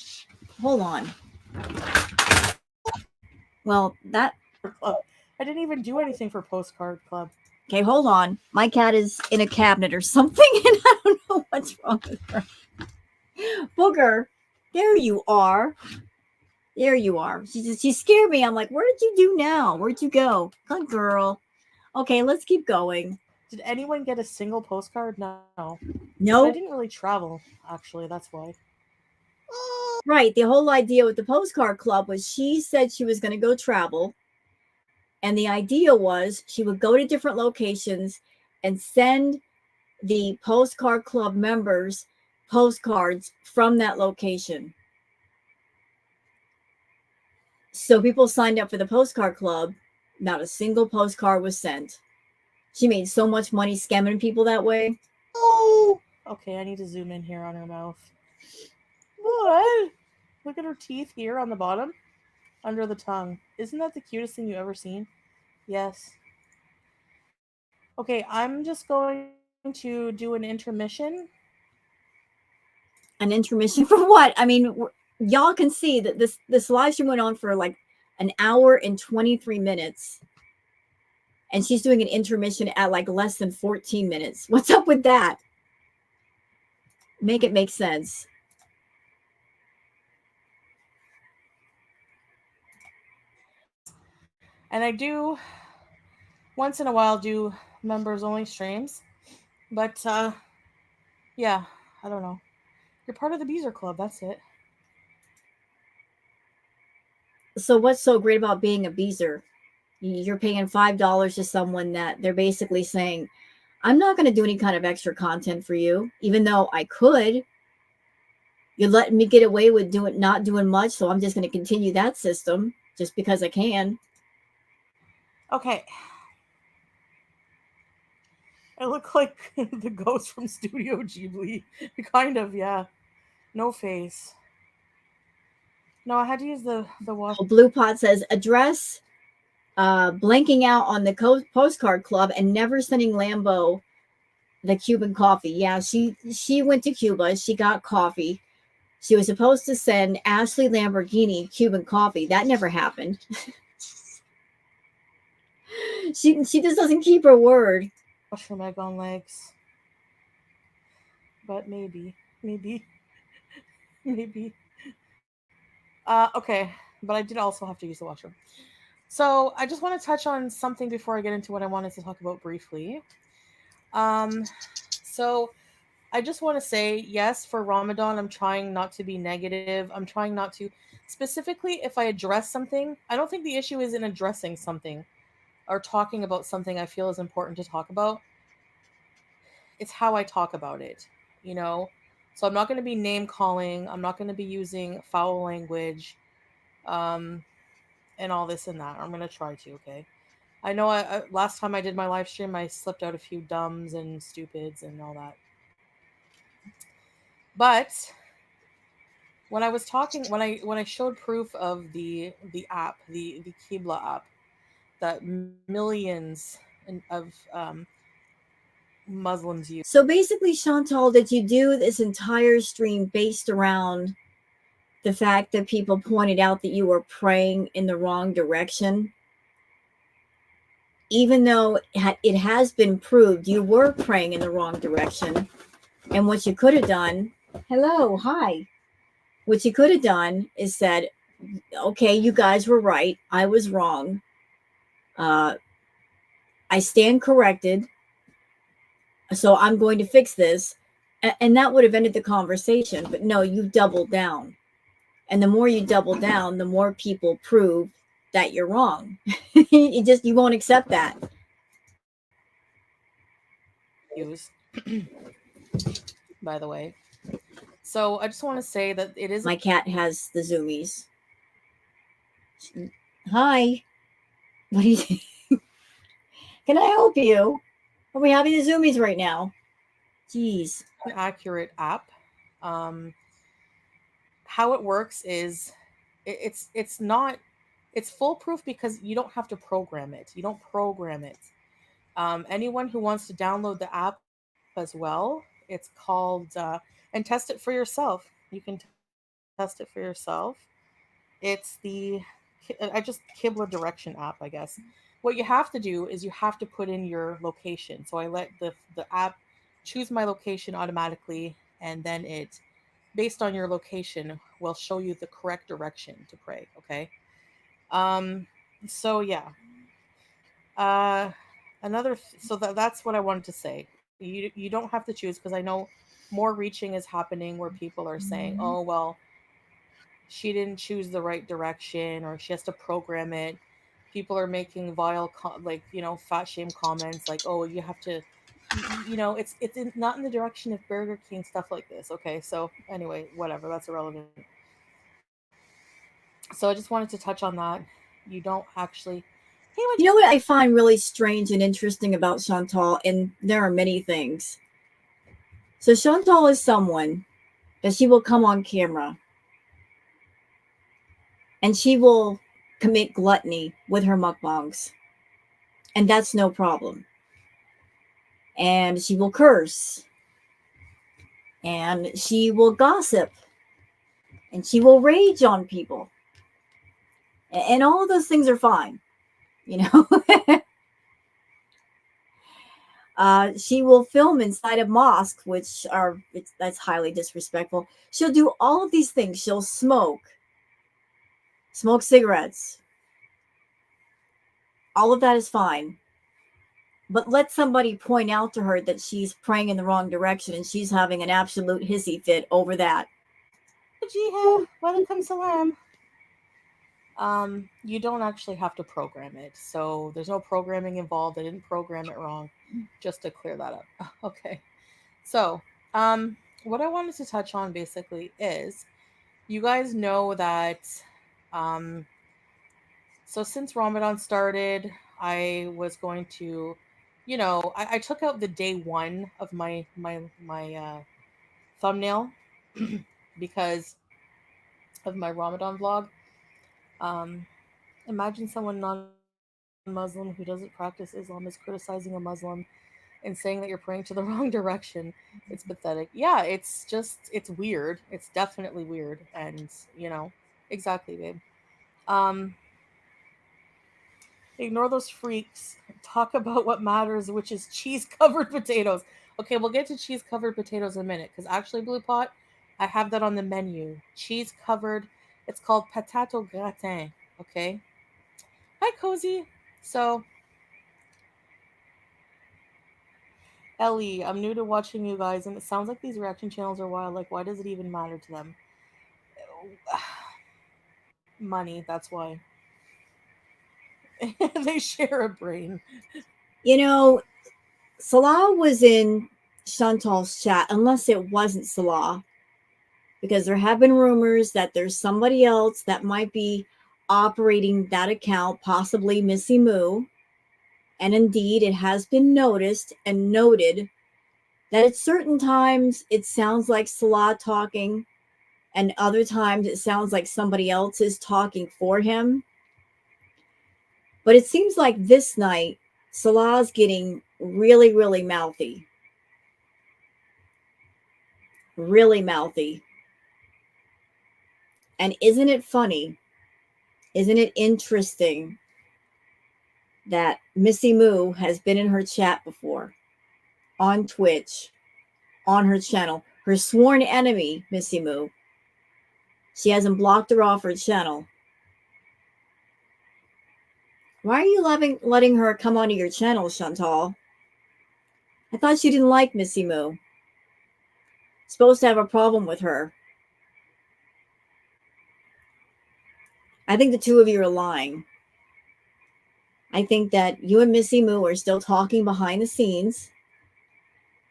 Hold on. Well, that. Club. I didn't even do anything for Postcard Club. Okay, hold on. My cat is in a cabinet or something, and I don't know what's wrong with her. Booger, there you are. There you are. She scared me. I'm like, what did you do now? Where'd you go? Good girl. Okay, let's keep going. Did anyone get a single postcard? No. No. But I didn't really travel, actually, that's why. Right. The whole idea with the postcard club was she said she was going to go travel. And the idea was she would go to different locations and send the postcard club members postcards from that location. So people signed up for the postcard club. Not a single postcard was sent. She made so much money scamming people that way. Oh! Okay, I need to zoom in here on her mouth. What? Look at her teeth here on the bottom. Under the tongue. Isn't that the cutest thing you've ever seen? Yes. Okay, I'm just going to do an intermission. An intermission for what? I mean, y'all can see that this live stream went on for like an hour and 23 minutes. And she's doing an intermission at like less than 14 minutes. What's up with that? Make it make sense. And I do once in a while do members only streams. But Yeah, I don't know. You're part of the Beezer Club. That's it. So what's so great about being a Beezer? You're paying $5 to someone that they're basically saying, I'm not going to do any kind of extra content for you, even though I could. You're letting me get away with not doing much, so I'm just going to continue that system just because I can. Okay. I look like the ghost from Studio Ghibli. Kind of, yeah. No face. No, I had to use the wash. Blue Pot says address blanking out on the postcard club and never sending Lambo the Cuban coffee. Yeah, she went to Cuba. She got coffee. She was supposed to send Ashley Lamborghini Cuban coffee. That never happened. She just doesn't keep her word. Wash her egg on legs. But maybe. Maybe. Okay. But I did also have to use the washroom. So I just want to touch on something before I get into what I wanted to talk about briefly. So I just want to say, yes, for Ramadan, I'm trying not to be negative. I'm trying not to, specifically, if I address something, I don't think the issue is in addressing something or talking about something I feel is important to talk about. It's how I talk about it, you know? So I'm not going to be name calling. I'm not going to be using foul language um, and all this and that. I'm going to try to, okay? I know last time I did my live stream, I slipped out a few dumbs and stupids and all that. But when I was talking, when I showed proof of the app, the Kibla app, that millions of Muslims use. So basically, Chantal, did you do this entire stream based around the fact that people pointed out that you were praying in the wrong direction? Even though it has been proved you were praying in the wrong direction, and what you could have done, hello, hi, what you could have done is said, okay, you guys were right, I was wrong, uh, I stand corrected, so I'm going to fix this, and that would have ended the conversation. But no, you doubled down, and the more you double down, the more people prove that you're wrong. You won't accept that. Use, by the way. So I just want to say that it is. My cat has the zoomies. Hi, what do you can I help you? Are we having the zoomies right now? Jeez. An accurate app. Um, how it works is it's not it's foolproof because you don't have to program it. You don't program it. Anyone who wants to download the app as well, it's called and test it for yourself. You can test it for yourself. It's the I just Kibla direction app, I guess. What you have to do is you have to put in your location. So I let the app choose my location automatically, and then it, based on your location, will show you the correct direction to pray. Okay. Um. So yeah. Uh. So that's what I wanted to say. You don't have to choose, because I know more reaching is happening where people are saying, "Oh well, she didn't choose the right direction, or she has to program it." People are making vile like, fat shame comments like, "Oh, you have to not in the direction of Burger King," stuff like this. Okay, so anyway, whatever, that's irrelevant. So I just wanted to touch on that. You don't actually. Hey, You know what I find really strange and interesting about Chantal, and there are many things. So Chantal is someone that she will come on camera and she will commit gluttony with her mukbangs, and that's no problem. And she will curse, and she will gossip, and she will rage on people, and all of those things are fine, you know. She will film inside of mosques, which that's highly disrespectful. She'll do all of these things. She'll smoke cigarettes. All of that is fine. but let somebody point out to her that she's praying in the wrong direction and she's having an absolute hissy fit over that. Jiha, welcome salam. You don't actually have to program it, so there's no programming involved. I didn't program it wrong, just to clear that up. Okay, so what I wanted to touch on basically is, you guys know that, um, so since Ramadan started, I was going to, I took out the day one of my thumbnail because of my Ramadan vlog. Um, Imagine someone non-Muslim who doesn't practice Islam is criticizing a Muslim and saying that you're praying to the wrong direction. It's pathetic. Yeah, it's weird. It's definitely weird, and exactly, babe. Um, Ignore those freaks. Talk about what matters, which is cheese covered potatoes. Okay, we'll get to cheese covered potatoes in a minute, because actually, Blue Pot, I have that on the menu. Cheese covered. It's called patato gratin. Okay. Hi, Cozy. So, Ellie, I'm new to watching you guys, and it sounds like these reaction channels are wild. Like, why does it even matter to them? Money, that's why. They share a brain. You know, Salah was in Chantal's chat, unless it wasn't Salah, because there have been rumors that there's somebody else that might be operating that account, possibly Missy Moo. And indeed, it has been noticed and noted that at certain times it sounds like Salah talking, and other times it sounds like somebody else is talking for him. But it seems like this night, Salah's getting really, really mouthy. Really mouthy. And isn't it funny? Isn't it interesting that Missy Moo has been in her chat before on Twitch, on her channel? Her sworn enemy, Missy Moo. She hasn't blocked her off her channel. Why are you letting her come onto your channel, Chantal? I thought you didn't like Missy Moo. Supposed to have a problem with her. I think the two of you are lying. I think that you and Missy Moo are still talking behind the scenes.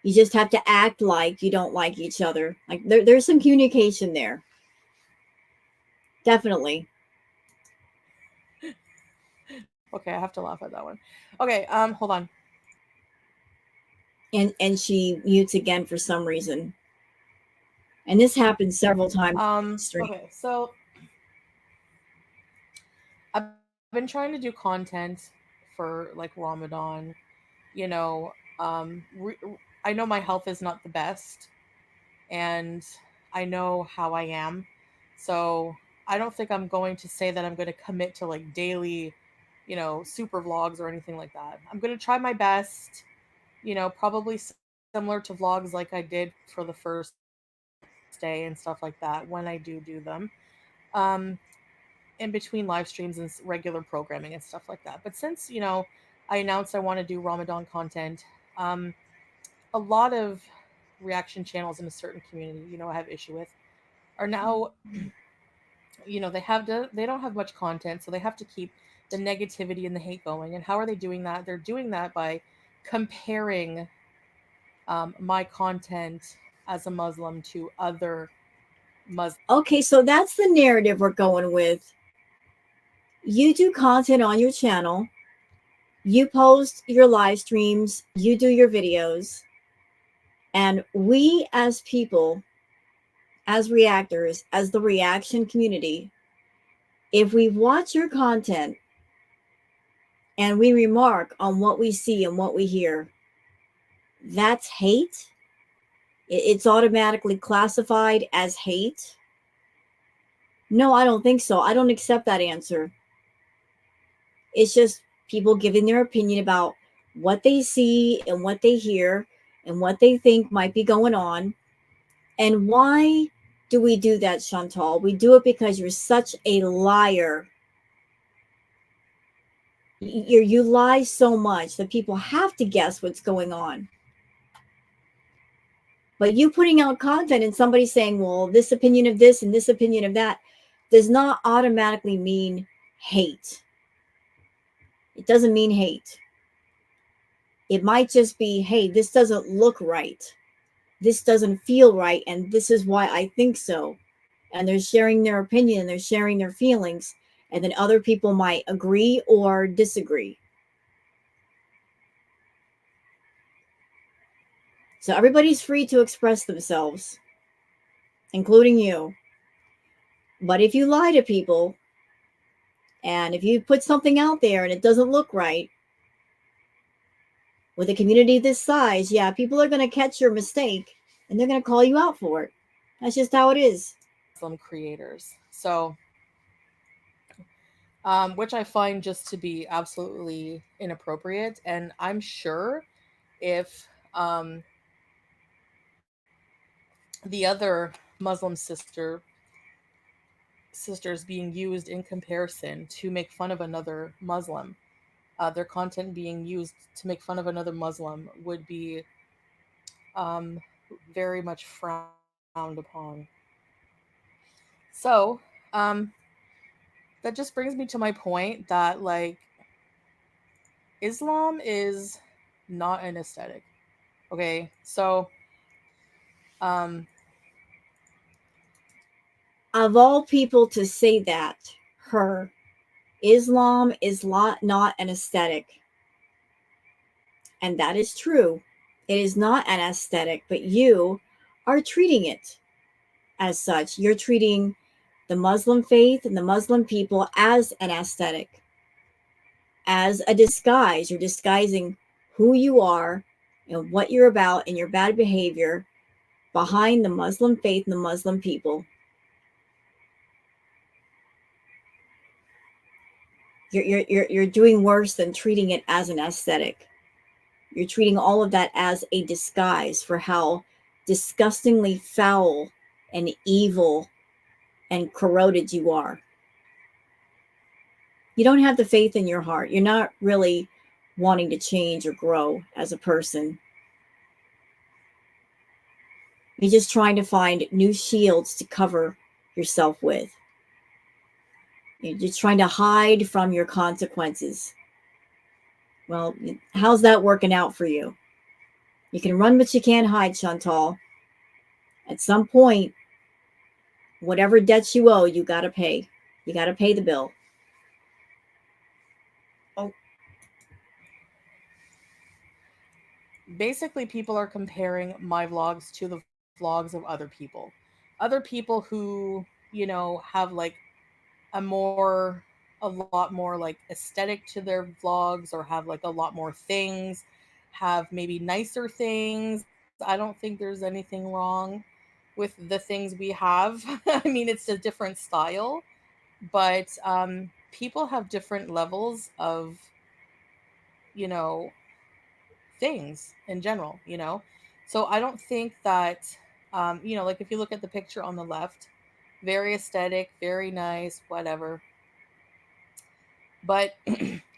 You just have to act like you don't like each other. Like there's some communication there. Definitely. Okay, I have to laugh at that one. Okay, hold on. And she mutes again for some reason. And this happened several times on the stream. Okay, so I've been trying to do content for like Ramadan. You know, I know my health is not the best, and I know how I am. So I don't think I'm going to say that I'm going to commit to like daily, super vlogs or anything like that. I'm going to try my best, probably similar to vlogs like I did for the first day and stuff like that when I do them. Um, in between live streams and regular programming and stuff like that. But since, I announced I want to do Ramadan content, um, a lot of reaction channels in a certain community, I have issue with, are now, they don't have much content, so they have to keep the negativity and the hate going. And how are they doing that? They're doing that by comparing my content as a Muslim to other Muslims. Okay, so that's the narrative we're going with. You do content on your channel. You post your live streams. You do your videos. And we as people, as reactors, as the reaction community, if we watch your content and we remark on what we see and what we hear, that's hate. It's automatically classified as hate. No, I don't think so. I don't accept that answer. It's just people giving their opinion about what they see and what they hear and what they think might be going on. And why do we do that, Chantal? We do it because you're such a liar. You lie so much that people have to guess what's going on. But you putting out content and somebody saying, well, this opinion of this and this opinion of that does not automatically mean hate. It doesn't mean hate. It might just be, hey, this doesn't look right. This doesn't feel right. And this is why I think so. And they're sharing their opinion and they're sharing their feelings. And then other people might agree or disagree. So everybody's free to express themselves, including you. But if you lie to people and if you put something out there and it doesn't look right, with a community this size, yeah, people are going to catch your mistake and they're going to call you out for it. That's just how it is. Muslim creators. So, which I find just to be absolutely inappropriate. And I'm sure if the other Muslim sisters being used in comparison to make fun of another Muslim, their content being used to make fun of another Muslim would be um, very much frowned upon. So, that just brings me to my point that, like, Islam is not an aesthetic. Okay, so um, Of all people to say that, her, Islam is not an aesthetic. And that is true. It is not an aesthetic, but you are treating it as such. You're treating the Muslim faith and the Muslim people as an aesthetic, as a disguise. You're disguising who you are and what you're about and your bad behavior behind the Muslim faith and the Muslim people. You're doing worse than treating it as an aesthetic. You're treating all of that as a disguise for how disgustingly foul and evil and corroded you are. You don't have the faith in your heart. You're not really wanting to change or grow as a person. You're just trying to find new shields to cover yourself with. You're just trying to hide from your consequences. Well, how's that working out for you? You can run, but you can't hide, Chantal. At some point, whatever debts you owe, you got to pay. You got to pay the bill. Oh, basically, people are comparing my vlogs to the vlogs of other people who, have like a lot more like aesthetic to their vlogs, or have like a lot more things, have maybe nicer things. I don't think there's anything wrong with the things we have. I mean, it's a different style, but people have different levels of, you know, things in general. So I don't think that, like if you look at the picture on the left, very aesthetic, very nice, whatever. But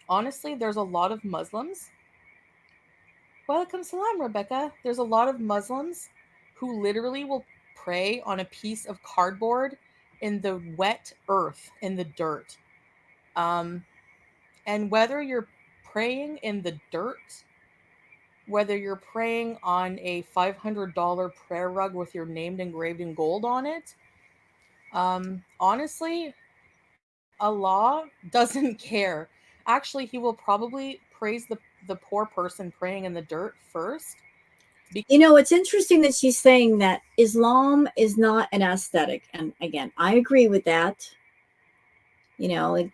honestly, there's a lot of Muslims. Welcome salam, Rebecca. There's a lot of Muslims who literally will pray on a piece of cardboard in the wet earth, in the dirt. Um, and whether you're praying in the dirt, whether you're praying on a $500 prayer rug with your name engraved in gold on it, honestly, Allah doesn't care. Actually, He will probably praise the poor person praying in the dirt first. it's interesting that she's saying that Islam is not an aesthetic. And again, I agree with that. Like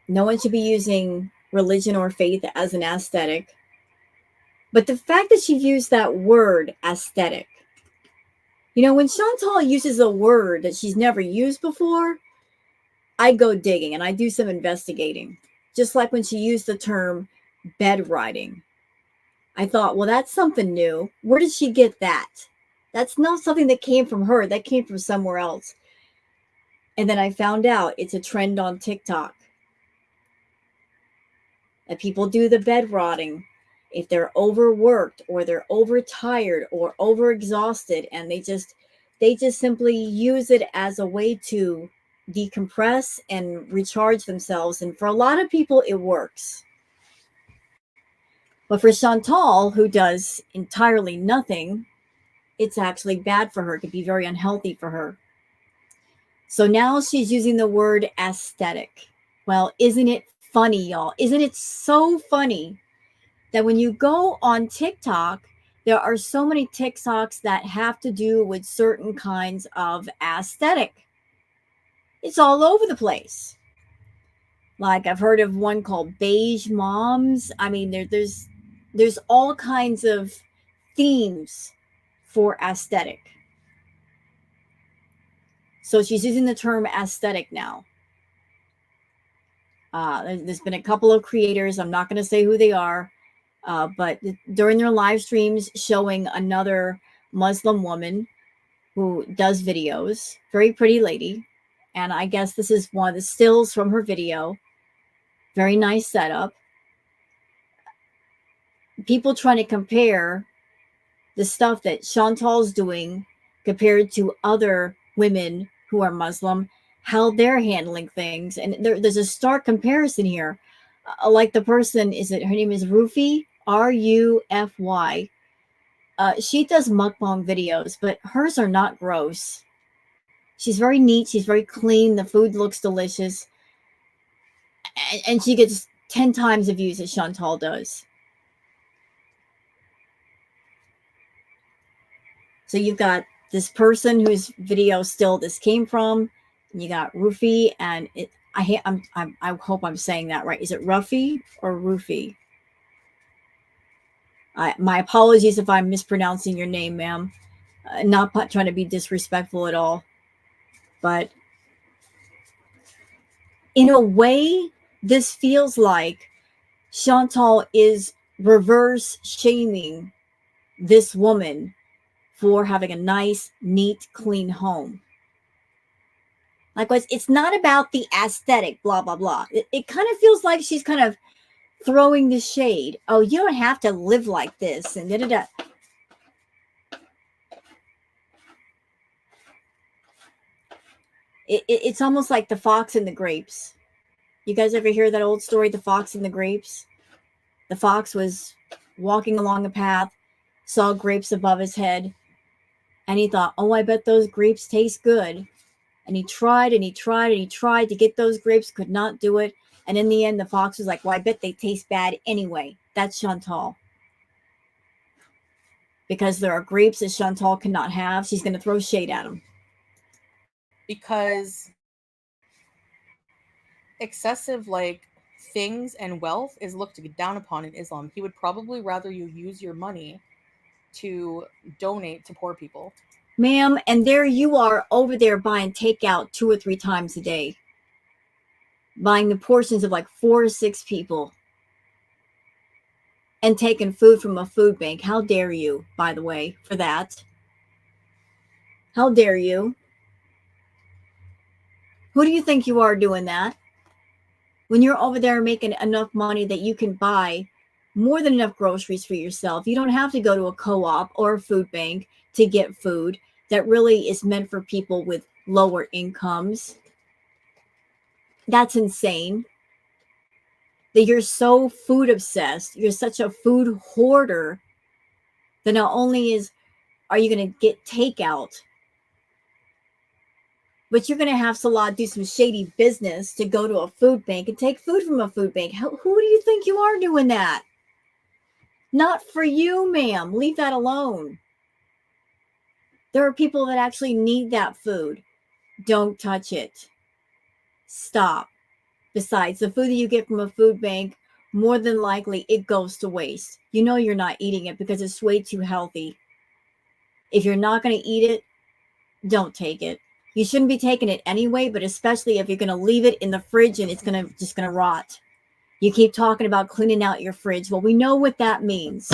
no one should be using religion or faith as an aesthetic. But the fact that she used that word aesthetic, when Chantal uses a word that she's never used before, I go digging and I do some investigating. Just like when she used the term bed riding. I thought, well, that's something new. Where did she get that? That's not something that came from her. That came from somewhere else. And then I found out it's a trend on TikTok. that people do the bed rotting, if they're overworked or they're overtired or overexhausted, and they just simply use it as a way to decompress and recharge themselves. And for a lot of people, it works. But for Chantal, who does entirely nothing, it's actually bad for her. It could be very unhealthy for her. So now she's using the word aesthetic. Well, isn't it funny, y'all? Isn't it so funny that when you go on TikTok, there are so many TikToks that have to do with certain kinds of aesthetic? It's all over the place. Like, I've heard of one called Beige Moms. I mean, there's all kinds of themes for aesthetic. So she's using the term aesthetic now. There's been a couple of creators, I'm not going to say who they are, but during their live streams showing another Muslim woman who does videos, very pretty lady. And I guess this is one of the stills from her video. Very nice setup. People trying to compare the stuff that Chantal's doing compared to other women who are Muslim, how they're handling things. And there's a stark comparison here. Like the person, her name is Rufy, Rufy. She does mukbang videos, but hers are not gross. She's very neat. She's very clean. The food looks delicious. And she gets 10 times the views that Chantal does. So you've got this person whose video still this came from. And you got Rufy, and I hope I'm saying that right. Is it Ruffy or Rufy? My apologies if I'm mispronouncing your name, ma'am. Not trying to be disrespectful at all. But in a way, this feels like Chantal is reverse shaming this woman for having a nice, neat, clean home. Likewise, it's not about the aesthetic, blah, blah, blah. It kind of feels like she's kind of throwing the shade. Oh, you don't have to live like this, and da-da-da. It's almost like the fox and the grapes. You guys ever hear that old story, the fox and the grapes? The fox was walking along a path, saw grapes above his head, and he thought, oh, I bet those grapes taste good. And he tried and he tried and he tried to get those grapes, could not do it. And in the end, the fox was like, well, I bet they taste bad anyway. That's Chantal. Because there are grapes that Chantal cannot have, she's going to throw shade at him. Because excessive things and wealth is looked down upon in Islam. He would probably rather you use your money to donate to poor people. Ma'am, and there you are over there buying takeout 2 or 3 times a day. Buying the portions of 4 or 6 people. And taking food from a food bank. How dare you, by the way, for that? How dare you? Who do you think you are doing that? When you're over there making enough money that you can buy more than enough groceries for yourself. You don't have to go to a co-op or a food bank to get food that really is meant for people with lower incomes. That's insane. That you're so food obsessed. You're such a food hoarder that not only are you going to get takeout, but you're going to have Salah do some shady business to go to a food bank and take food from a food bank. Who do you think you are doing that? Not for you, ma'am. Leave that alone. There are people that actually need that food. Don't touch it. Stop. Besides, the food that you get from a food bank, more than likely it goes to waste. You know you're not eating it because it's way too healthy. If you're not going to eat it, don't take it. You shouldn't be taking it anyway, but especially if you're going to leave it in the fridge and it's just going to rot. You keep talking about cleaning out your fridge. Well, we know what that means.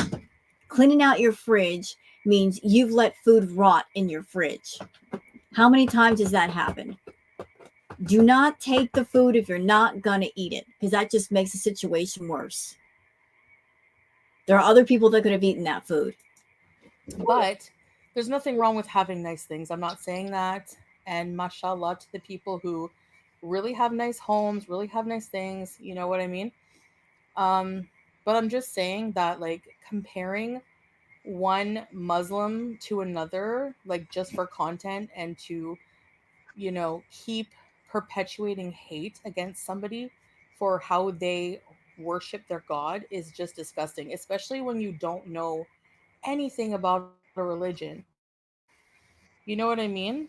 Cleaning out your fridge means you've let food rot in your fridge. How many times has that happened? Do not take the food if you're not going to eat it, because that just makes the situation worse. There are other people that could have eaten that food. But there's nothing wrong with having nice things. I'm not saying that. And mashallah to the people who really have nice homes, really have nice things. You know what I mean? Um, but I'm just saying that, like, comparing one Muslim to another, like, just for content and to, keep perpetuating hate against somebody for how they worship their God is just disgusting, especially when you don't know anything about a religion. You know what I mean?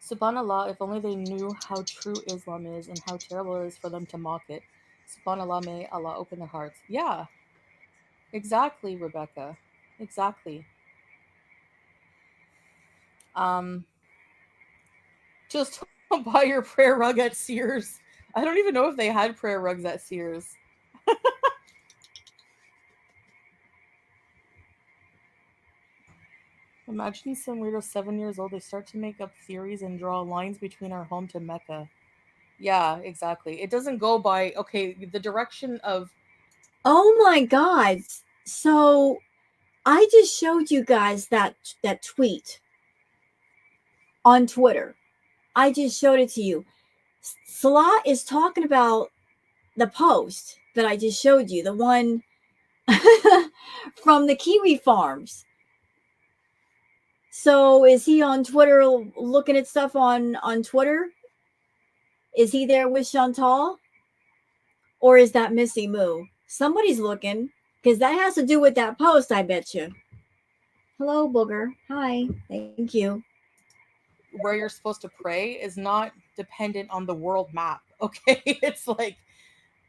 Subhanallah, if only they knew how true Islam is and how terrible it is for them to mock it. Subhanallah, may Allah open their hearts. Yeah, exactly, Rebecca. Exactly. Um, just don't buy your prayer rug at Sears. I don't even know if they had prayer rugs at Sears. Imagine some weirdo 7 years old. They start to make up theories and draw lines between our home to Mecca. Yeah, exactly. It doesn't go by, okay, the direction of. Oh my God. So I just showed you guys that tweet on Twitter. I just showed it to you. Salah is talking about the post that I just showed you, the one from the Kiwi farms. So is he on Twitter looking at stuff on Twitter? Is he there with Chantal? Or is that Missy Moo? Somebody's looking, because that has to do with that post, I bet you. Hello, Booger. Hi. Thank you. Where you're supposed to pray is not dependent on the world map. Okay, it's like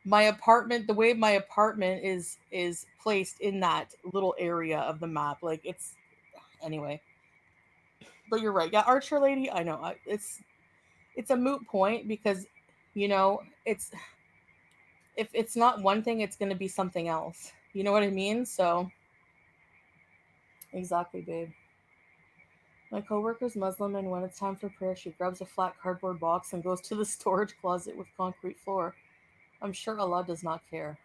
my apartment, the way my apartment is placed in that little area of the map. Like, it's anyway. But you're right. Yeah, Archer Lady. I know. It's a moot point because, it's if it's not one thing, it's going to be something else. You know what I mean? So exactly, babe. My coworker's Muslim, and when it's time for prayer, she grabs a flat cardboard box and goes to the storage closet with concrete floor. I'm sure Allah does not care.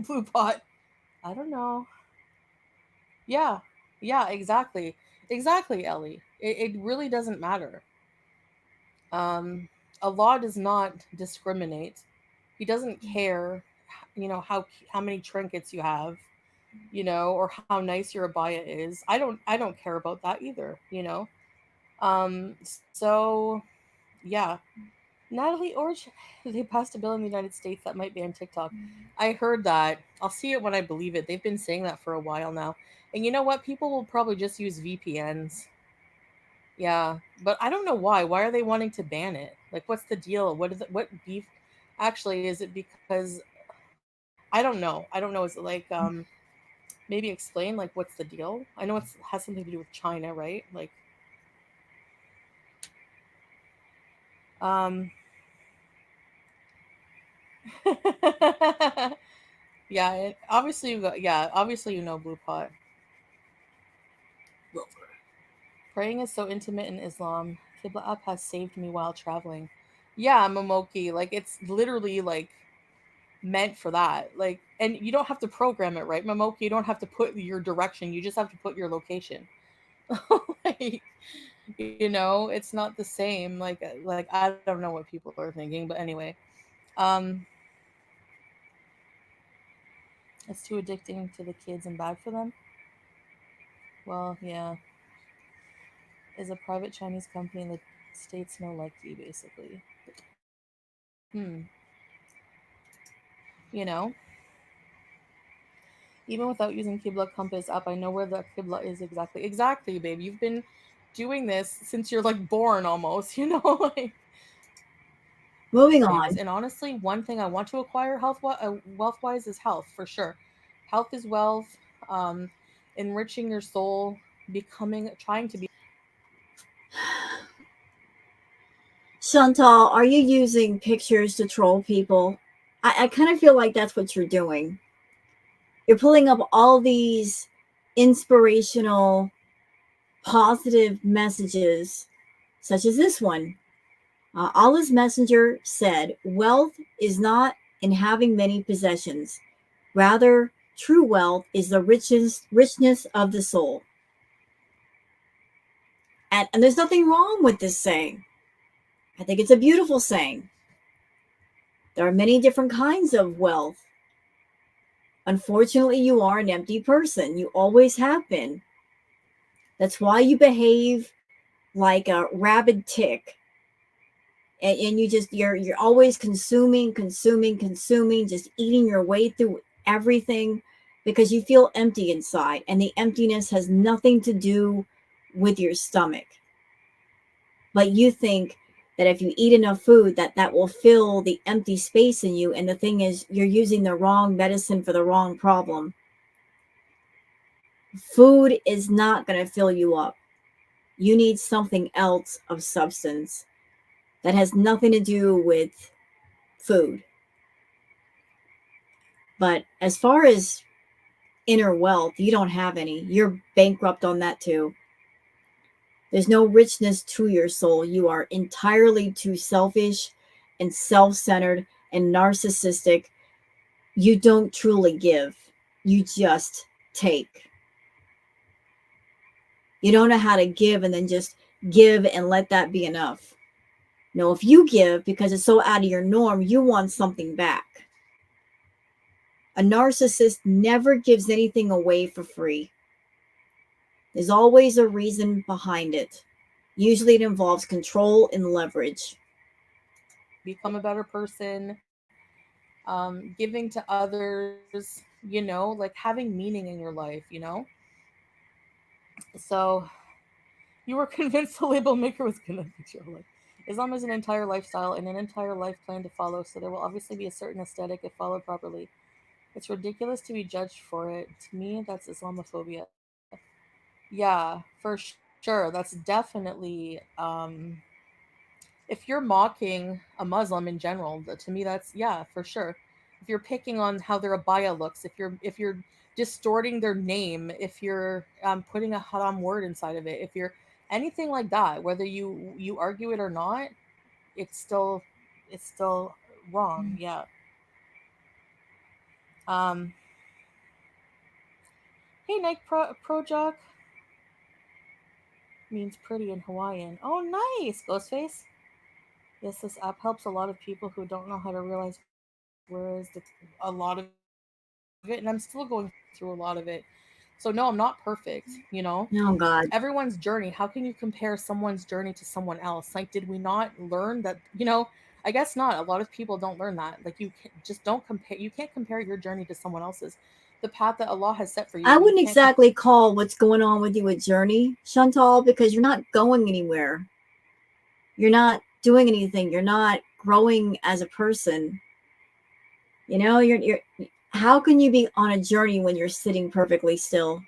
Blue pot. I don't know. Yeah. Yeah, exactly. Exactly, Ellie. It really doesn't matter. Um, Allah does not discriminate. He doesn't care, how many trinkets you have, or how nice your abaya is. I don't care about that either. So yeah. Natalie Orch, they passed a bill in the United States that might ban TikTok. I heard that. I'll see it when I believe it. They've been saying that for a while now. And you know what? People will probably just use VPNs. Yeah, but I don't know why. Why are they wanting to ban it? Like, what's the deal? What is it? What beef? Actually, is it because I don't know? I don't know. Is it like maybe explain like what's the deal? I know it has something to do with China, right? Like, um, yeah. Obviously, obviously Blue Pot. Praying is so intimate in Islam. Qibla app has saved me while traveling. Yeah, Momoki. Like, it's literally like meant for that. Like, and you don't have to program it, right, Momoki? You don't have to put your direction. You just have to put your location. Like, it's not the same. Like I don't know what people are thinking, but anyway, um, it's too addicting to the kids and bad for them. Well, yeah, is a private Chinese company in the states no like you, basically. You know, even without using Qibla Compass app, I know where the Qibla is exactly. Exactly, babe. You've been doing this since you're like born almost, like. Moving Things. on. And honestly, one thing I want to acquire wealth wise is health for sure. Health is wealth. Um, Enriching your soul, trying to be. Chantal, are you using pictures to troll people? I kind of feel like that's what you're doing. You're pulling up all these inspirational, positive messages, such as this one. Allah's messenger said, wealth is not in having many possessions. Rather, true wealth is the richness of the soul. And there's nothing wrong with this saying. I think it's a beautiful saying. There are many different kinds of wealth. Unfortunately, you are an empty person. You always have been. That's why you behave like a rabid tick. And you're always consuming, just eating your way through everything because you feel empty inside. And the emptiness has nothing to do with your stomach. But you think that if you eat enough food that will fill the empty space in you, and the thing is, you're using the wrong medicine for the wrong problem. Food is not going to fill you up. You need something else of substance that has nothing to do with food. But as far as inner wealth, you don't have any. You're bankrupt on that too. There's no richness to your soul. You are entirely too selfish and self-centered and narcissistic. You don't truly give. You just take. You don't know how to give and then just give and let that be enough. No, if you give because it's so out of your norm, you want something back. A narcissist never gives anything away for free. There's always a reason behind it. Usually it involves control and leverage. Become a better person, giving to others, like having meaning in your life. So you were convinced the label maker was going to fit your life. Islam is an entire lifestyle and an entire life plan to follow, so there will obviously be a certain aesthetic if followed properly. It's ridiculous to be judged for it. To me, that's Islamophobia. Yeah, for sure. That's definitely if you're mocking a Muslim in general, to me that's yeah, for sure. If you're picking on how their abaya looks, if you're distorting their name, if you're putting a haram word inside of it, if you're anything like that, whether you argue it or not, it's still it's still wrong. Yeah. Um. Hey, Nike Projoc means pretty in Hawaiian. Oh, nice, Ghostface. Yes, this app helps a lot of people who don't know how to realize where is a lot of it, and I'm still going through a lot of it. So no, I'm not perfect. Oh, Everyone's God. journey. How can you compare someone's journey to someone else? Like, did we not learn that? I guess not. A lot of people don't learn that. Like, just don't compare. You can't compare your journey to someone else's. The path that Allah has set for you, I you wouldn't can't. exactly call what's going on with you a journey, Chantal, because you're not going anywhere. You're not doing anything. You're not growing as a person. You're how can you be on a journey when you're sitting perfectly still?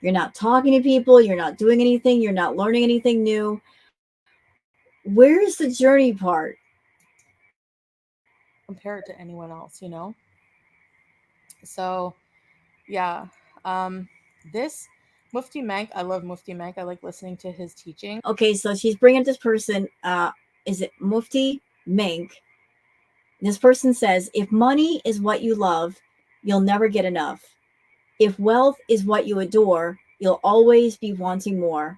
You're not talking to people, you're not doing anything, you're not learning anything new. Where's the journey part? Compare it to anyone else. So yeah, this Mufti Mank, I love Mufti Mank. I like listening to his teaching. Okay, so she's bringing this person, is it Mufti Mink? This person says, if money is what you love, you'll never get enough. If wealth is what you adore, you'll always be wanting more.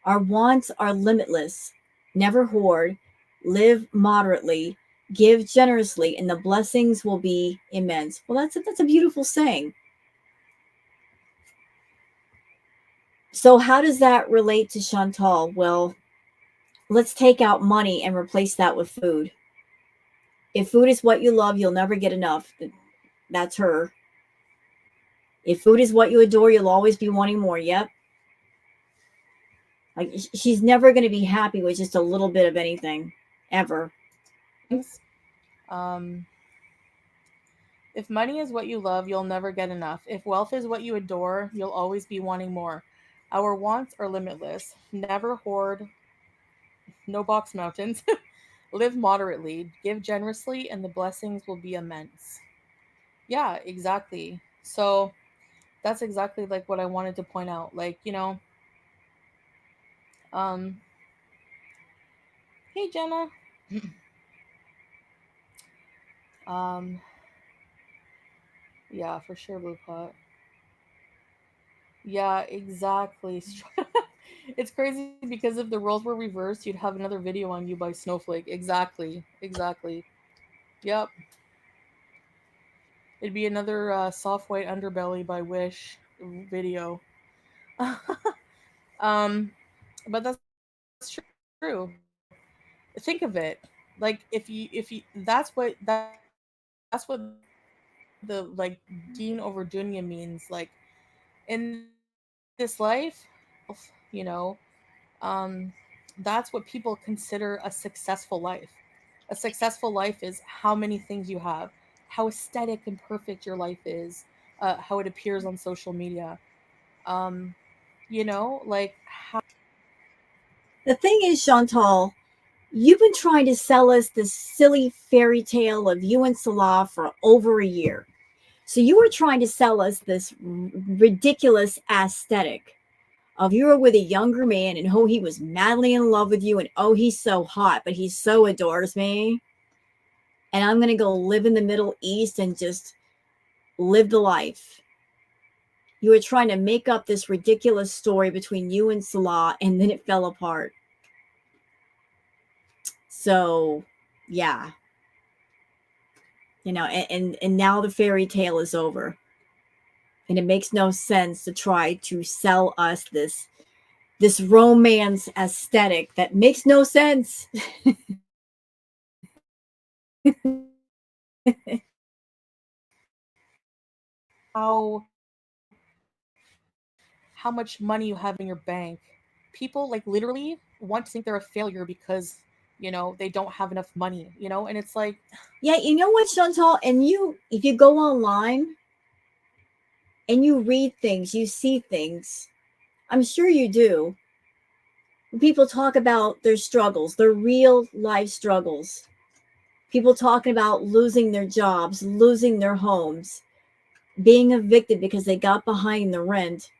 Our wants are limitless. Never hoard, live moderately, give generously, and the blessings will be immense. Well, that's a beautiful saying. So how does that relate to Chantal? Well, let's take out money and replace that with food. If food is what you love, you'll never get enough. That's her. If food is what you adore, you'll always be wanting more. Yep. Like she's never going to be happy with just a little bit of anything, ever. Um, if money is what you love, you'll never get enough. If wealth is what you adore, you'll always be wanting more. Our wants are limitless. Never hoard, no box mountains. Live moderately, give generously, and the blessings will be immense. Yeah, exactly. So that's exactly like what I wanted to point out. Like, um, Hey, Jenna. um, yeah, for sure, Blue Pot. Yeah, exactly. It's crazy because if the roles were reversed, you'd have another video on you by Snowflake. Exactly. Exactly. Yep. It'd be another soft white underbelly by Wish video. um, but that's true. Think of it. Like if you that's what the like Dean over Dunya means. Like in this life, yourself, that's what people consider a successful life. A successful life is how many things you have, how aesthetic and perfect your life is, how it appears on social media. Um, like how The thing is, Chantal, you've been trying to sell us this silly fairy tale of you and Salah for over a year. So you were trying to sell us this ridiculous aesthetic of you were with a younger man and oh, he was madly in love with you and oh, he's so hot, but he so adores me. And I'm going to go live in the Middle East and just live the life. You were trying to make up this ridiculous story between you and Salah, and then it fell apart. So, yeah, and now the fairy tale is over, and it makes no sense to try to sell us this romance aesthetic that makes no sense. how how much money you have in your bank. People like literally want to think they're a failure because they don't have enough money, and it's like Yeah, you know what, Chantal? And if you go online and you read things, you see things. I'm sure you do. People talk about their struggles, their real life struggles. People talking about losing their jobs, losing their homes, being evicted because they got behind the rent.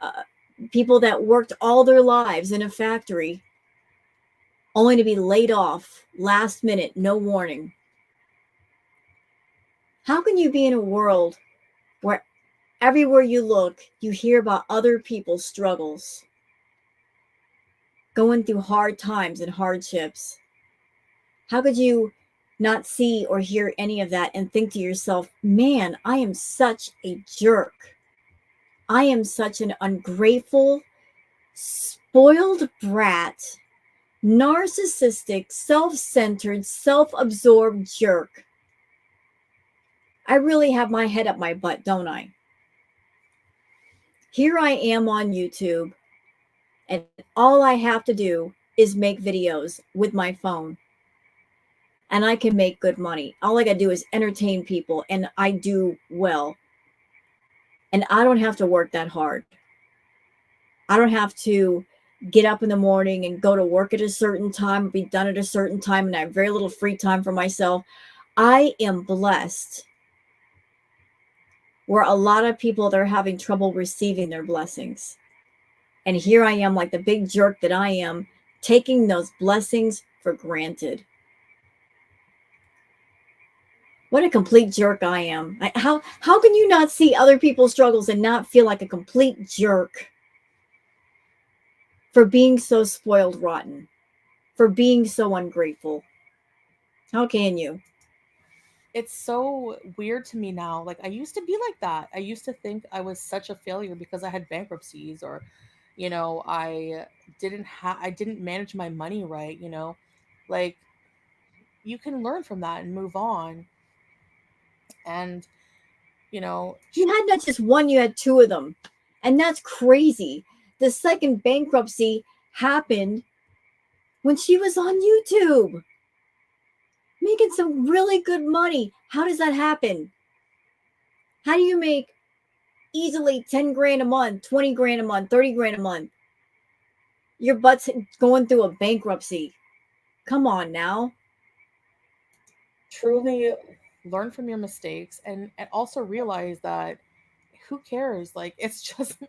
Uh, People that worked all their lives in a factory only to be laid off last minute, no warning. How can you be in a world where everywhere you look, you hear about other people's struggles, going through hard times and hardships? How could you not see or hear any of that and think to yourself, man, I am such a jerk. I am such an ungrateful, spoiled brat, narcissistic, self centered, self absorbed jerk. I really have my head up my butt, don't I? Here I am on YouTube, and all I have to do is make videos with my phone, and I can make good money. All I got to do is entertain people, and I do well. And I don't have to work that hard. I don't have to get up in the morning and go to work at a certain time, be done at a certain time, and I have very little free time for myself. I am blessed where a lot of people they're having trouble receiving their blessings. And here I am, like the big jerk that I am, taking those blessings for granted. What a complete jerk I am. How can you not see other people's struggles and not feel like a complete jerk for being so spoiled rotten, for being so ungrateful? How can you? it's so weird to me now. Like I used to be like that. I used to think I was such a failure because I had bankruptcies or I didn't manage my money right, Like you can learn from that and move on. And you know, You had not just one, you had two of them. And that's crazy. The second bankruptcy happened when she was on YouTube making some really good money. How does that happen? How do you make easily 10 grand a month, 20 grand a month, 30 grand a month? Your butt's going through a bankruptcy. Come on now. truly learn from your mistakes and also realize that who cares? Like it's just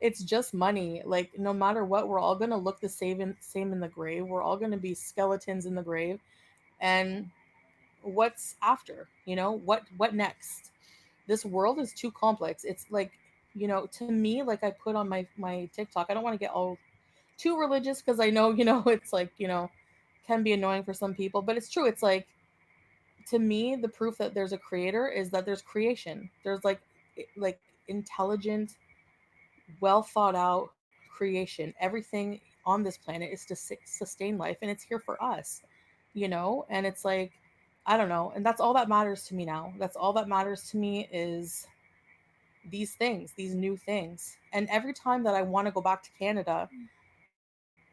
it's just money. Like no matter what, we're all gonna look the same in the grave. We're all gonna be skeletons in the grave. And what's after? What next? This world is too complex. It's like, to me, like I put on my TikTok, I don't want to get all too religious because I know, it's like, can be annoying for some people, but it's true. It's like, to me, the proof that there's a creator is that there's creation. There's like intelligent, well thought out creation. Everything on this planet is to sustain life, and it's here for us, and it's like, I don't know. And that's all that matters to me now. That's all that matters to me is these things, these new things. And every time that I want to go back to Canada,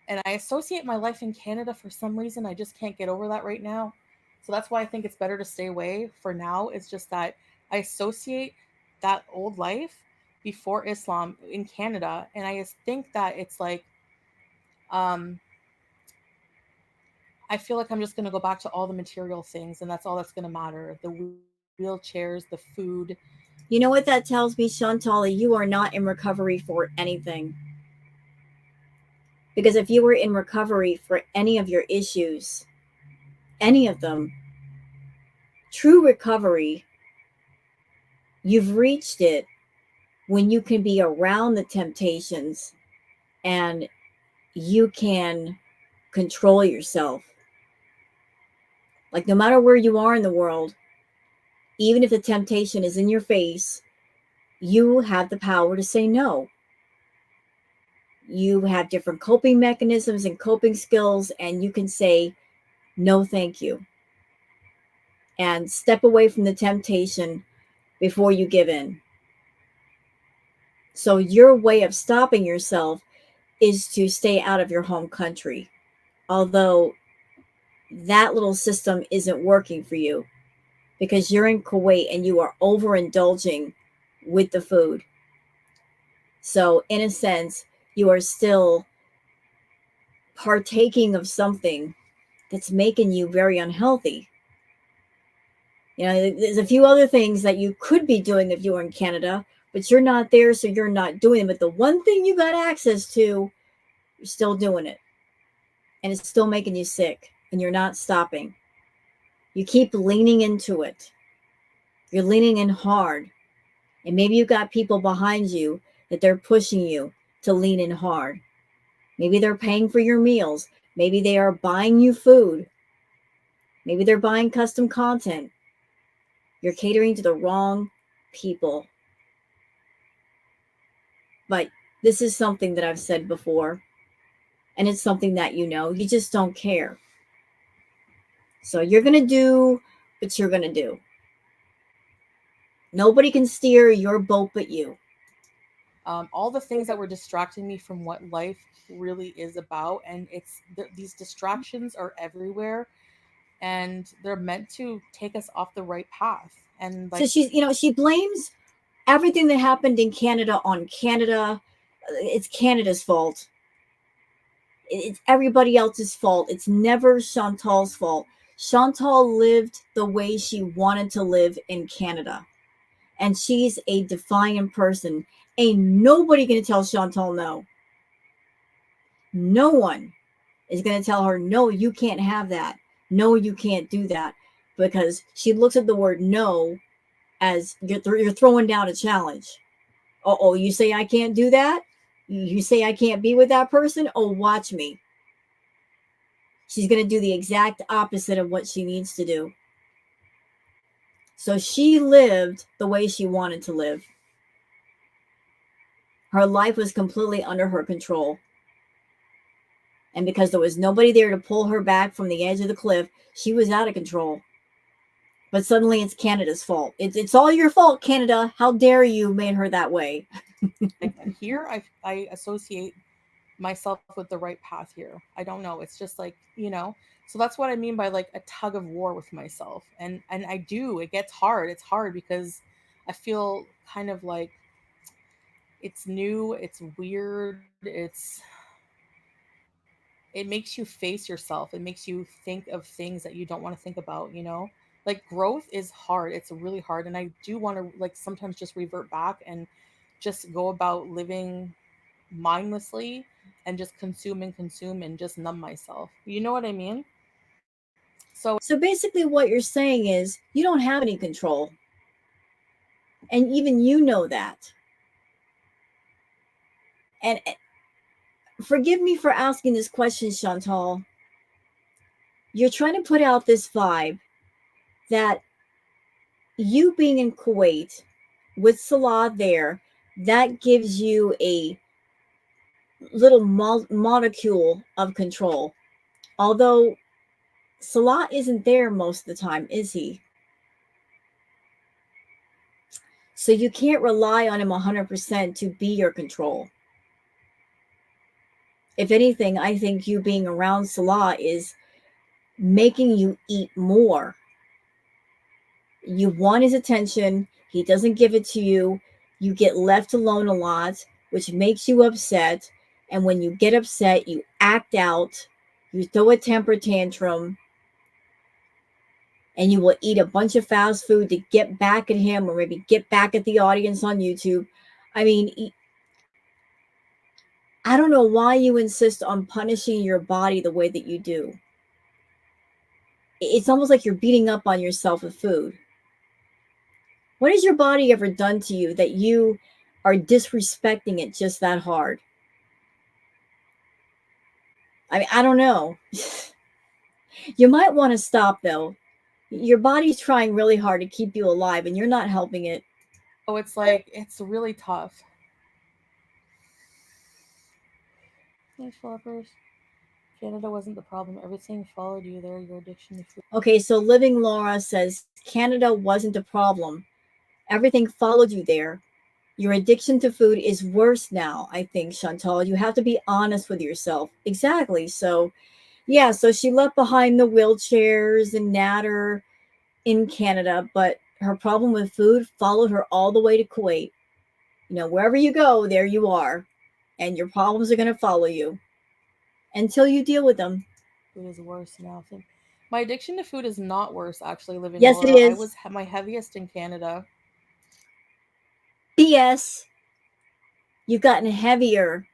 and I associate my life in Canada for some reason, I just can't get over that right now. So that's why I think it's better to stay away for now. It's just that I associate that old life before Islam in Canada, and I just think that it's like, um, I feel like I'm just going to go back to all the material things, and that's all that's going to matter: the wheelchairs, the food. You know what that tells me, Chantal? You are not in recovery for anything. Because if you were in recovery for any of your issues, any of them, true recovery, you've reached it when you can be around the temptations and you can control yourself. Like, no matter where you are in the world, even if the temptation is in your face, you have the power to say no. You have different coping mechanisms and coping skills, and you can say, no, thank you, and step away from the temptation before you give in. So, your way of stopping yourself is to stay out of your home country. Although that little system isn't working for you because you're in Kuwait and you are overindulging with the food. So, in a sense, you are still partaking of something that's making you very unhealthy. There's a few other things that you could be doing if you were in Canada, but you're not there, so you're not doing them. But the one thing you got access to, you're still doing it. And it's still making you sick, and you're not stopping. You keep leaning into it. You're leaning in hard. And maybe you've got people behind you that they're pushing you to lean in hard. Maybe they're paying for your meals. Maybe they are buying you food. Maybe they're buying custom content. You're catering to the wrong people. But this is something that I've said before, and it's something that you just don't care. So you're going to do what you're going to do. Nobody can steer your boat but you. All the things that were distracting me from what life really is about. And these distractions are everywhere, and they're meant to take us off the right path. And So like, she blames everything that happened in Canada on Canada. It's Canada's fault. It's everybody else's fault. It's never Chantal's fault. Chantal lived the way she wanted to live in Canada. And she's a defiant person. Ain't nobody gonna tell Chantal no. No one is gonna tell her, no, you can't have that. No, you can't do that. Because she looks at the word no as you're throwing down a challenge. Oh, you say I can't do that? You say I can't be with that person? Oh, watch me. She's going to do the exact opposite of what she needs to do. So she lived the way she wanted to live. Her life was completely under her control. And because there was nobody there to pull her back from the edge of the cliff, she was out of control. But suddenly it's Canada's fault. It's all your fault, Canada. How dare you made her that way? like here, I associate myself with the right path here. I don't know. It's just like, so that's what I mean by like a tug of war with myself. And I do. It gets hard. It's hard because I feel kind of like it's new, it's weird, it makes you face yourself. It makes you think of things that you don't want to think about. Like growth is hard. It's really hard. And I do want to like sometimes just revert back and just go about living mindlessly and just consume and just numb myself. You know what I mean? So basically, what you're saying is you don't have any control. And even you know that. And forgive me for asking this question, Chantal. You're trying to put out this vibe that you being in Kuwait with Salah there, that gives you a little molecule of control. Although Salah isn't there most of the time, is he? So you can't rely on him 100% to be your control. If anything, I think you being around Salah is making you eat more. You want his attention, he doesn't give it to you. You get left alone a lot, which makes you upset. And when you get upset, you act out, you throw a temper tantrum, and you will eat a bunch of fast food to get back at him or maybe get back at the audience on YouTube. I mean, I don't know why you insist on punishing your body the way that you do. It's almost like you're beating up on yourself with food. What has your body ever done to you that you are disrespecting it just that hard? I mean, I don't know. You might want to stop though. Your body's trying really hard to keep you alive and you're not helping it. So it's like, it's really tough. Thanks, flappers. Canada wasn't the problem. Everything followed you there. Your addiction to food. Okay, so Living Laura says Canada wasn't a problem. Everything followed you there. Your addiction to food is worse now, I think, Chantal. You have to be honest with yourself. Exactly. So, yeah, so she left behind the wheelchairs and Natter in Canada, but her problem with food followed her all the way to Kuwait. You know, wherever you go, there you are. And your problems are going to follow you until you deal with them. Food is worse now. My addiction to food is not worse, actually, Living Yes, it Laura. I is. was my heaviest in Canada. BS. You've gotten heavier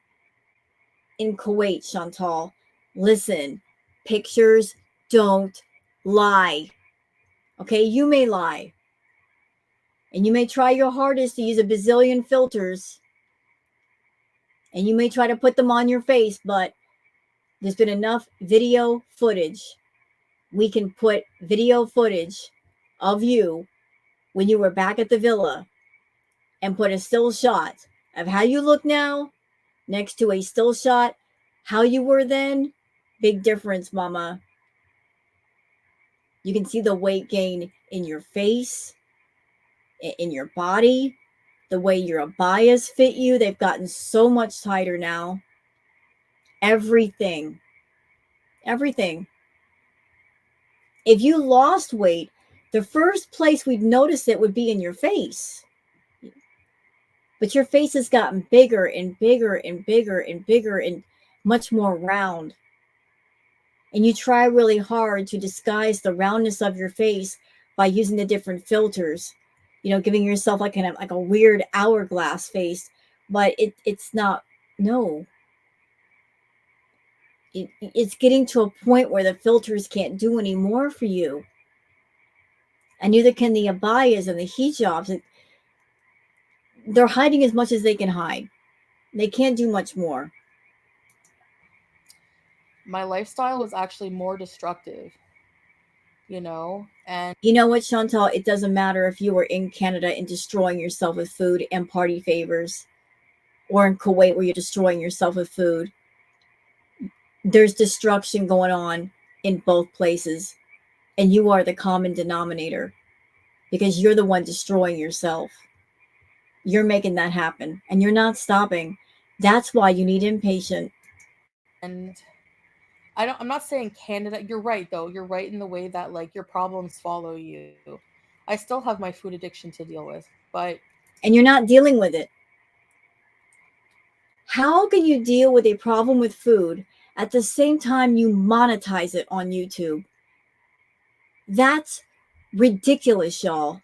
in Kuwait, Chantal. Listen, pictures don't lie. Okay, you may lie. And you may try your hardest to use a bazillion filters. And you may try to put them on your face, but there's been enough video footage. We can put video footage of you when you were back at the villa and put a still shot of how you look now next to a still shot how you were then. Big difference, mama. You can see the weight gain in your face, in your body, the way your abayas fit you. They've gotten so much tighter now. Everything. Everything. If you lost weight, the first place we'd notice it would be in your face. But your face has gotten bigger and bigger and bigger and bigger and much more round. And you try really hard to disguise the roundness of your face by using the different filters, you know, giving yourself like kind of like a weird hourglass face, but it's not. No, it's getting to a point where the filters can't do any more for you, and neither can the abayas and the hijabs. They're hiding as much as they can hide. They can't do much more. My lifestyle was actually more destructive, you know? And You know what, Chantal? It doesn't matter if you were in Canada and destroying yourself with food and party favors, or in Kuwait where you're destroying yourself with food. There's destruction going on in both places, and you are the common denominator because you're the one destroying yourself. You're making that happen, and you're not stopping. That's why you need inpatient. and I'm not saying Canada, you're right though. You're right in the way that like your problems follow you. I still have my food addiction to deal with, but And you're not dealing with it. How can you deal with a problem with food at the same time you monetize it on YouTube? That's ridiculous, y'all.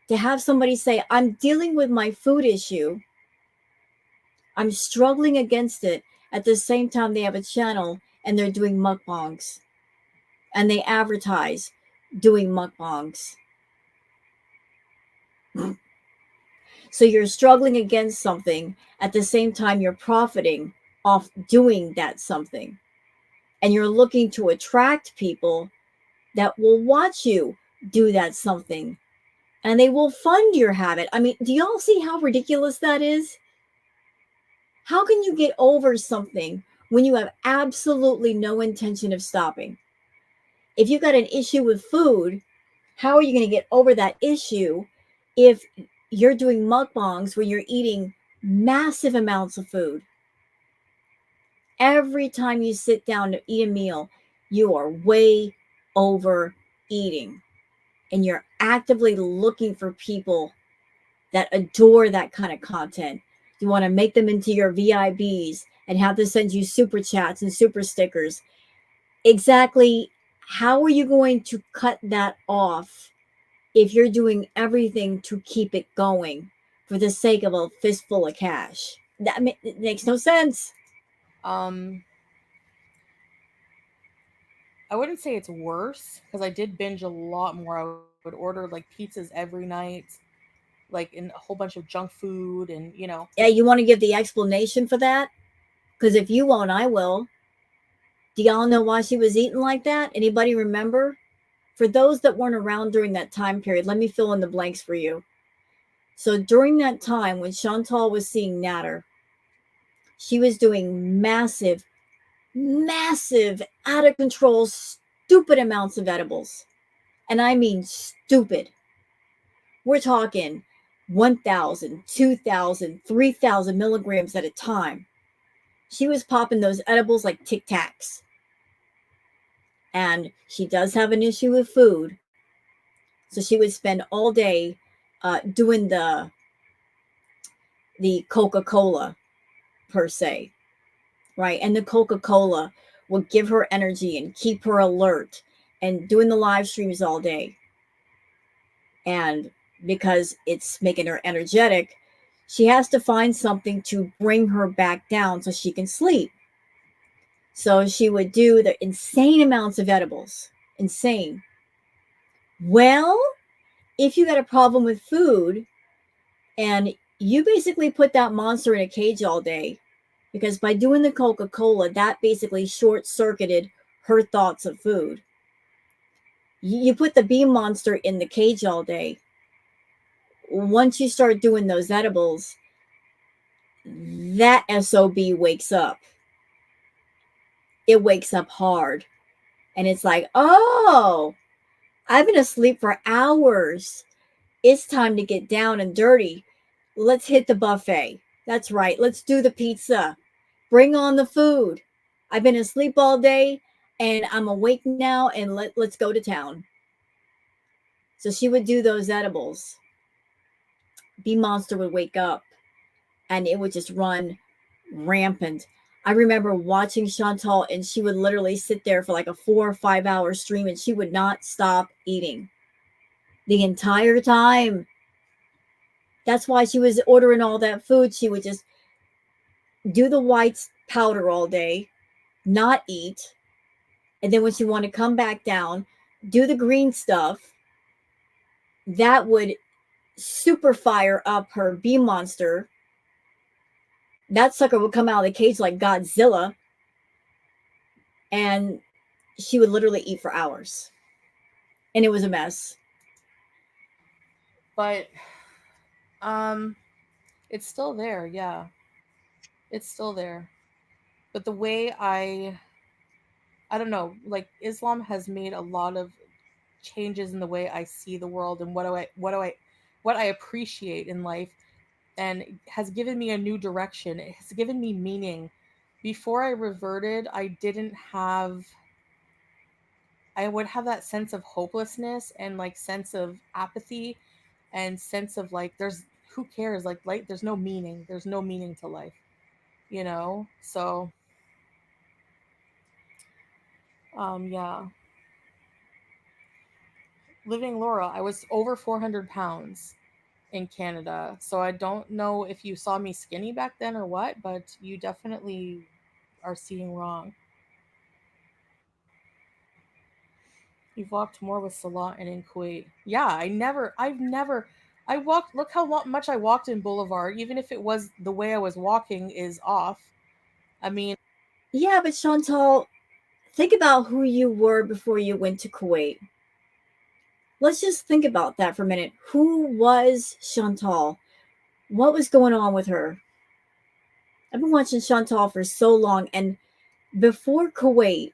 To have somebody say, I'm dealing with my food issue, I'm struggling against it. At the same time, they have a channel and they're doing mukbangs and they advertise doing mukbangs. So you're struggling against something at the same time you're profiting off doing that something. And you're looking to attract people that will watch you do that something and they will fund your habit. I mean, do y'all see how ridiculous that is? How can you get over something when you have absolutely no intention of stopping? If you've got an issue with food, how are you going to get over that issue if you're doing mukbangs where you're eating massive amounts of food? Every time you sit down to eat a meal, you are way over eating and you're actively looking for people that adore that kind of content. You want to make them into your VIBs and have them send you super chats and super stickers. Exactly how are you going to cut that off if you're doing everything to keep it going for the sake of a fistful of cash? It makes no sense. Um, I wouldn't say it's worse because I did binge a lot more. I would order like pizzas every night, like in a whole bunch of junk food, and Yeah, you want to give the explanation for that? Because if you won't, I will. Do y'all know why she was eating like that? Anybody remember? For those that weren't around during that time period, let me fill in the blanks for you. So during that time when Chantal was seeing Natter, she was doing massive, massive, out of control, stupid amounts of edibles. And I mean stupid. We're talking 1,000, 2,000, 3,000 milligrams at a time. She was popping those edibles like Tic Tacs. And she does have an issue with food. So she would spend all day doing the Coca-Cola per se, right? And the Coca-Cola will give her energy and keep her alert and doing the live streams all day. And because it's making her energetic, she has to find something to bring her back down so she can sleep. So she would do the insane amounts of edibles. Insane. Well, if you got a problem with food and you basically put that monster in a cage all day, because by doing the Coca-Cola, that basically short-circuited her thoughts of food. You put the bee monster in the cage all day. Once you start doing those edibles, that SOB wakes up. It wakes up hard. And it's like, oh, I've been asleep for hours. It's time to get down and dirty. Let's hit the buffet. That's right. Let's do the pizza. Bring on the food. I've been asleep all day and I'm awake now and let's go to town. So she would do those edibles. Bee Monster would wake up and it would just run rampant. I remember watching Chantal and she would literally sit there for like a 4 or 5 hour stream and she would not stop eating the entire time. That's why she was ordering all that food. She would just do the white powder all day, not eat. And then when she wanted to come back down, do the green stuff. That would super fire up her bee monster. That sucker would come out of the cage like Godzilla. And she would literally eat for hours. And it was a mess. but it's still there. Yeah, it's still there. But the way I don't know, like Islam has made a lot of changes in the way I see the world and what I appreciate in life, and has given me a new direction. It has given me meaning. Before I reverted, I would have that sense of hopelessness and like sense of apathy and sense of like there's who cares, like there's no meaning. There's no meaning to life, you know? So yeah. Living Laura, I was over 400 pounds in Canada. So I don't know if you saw me skinny back then or what, but you definitely are seeing wrong. You've walked more with Salah and in Kuwait. Yeah, I walked, look how much I walked in Boulevard, even if it was the way I was walking is off. I mean, Yeah, but Chantal, think about who you were before you went to Kuwait. Let's just think about that for a minute. Who was Chantal? What was going on with her? I've been watching Chantal for so long, and before Kuwait,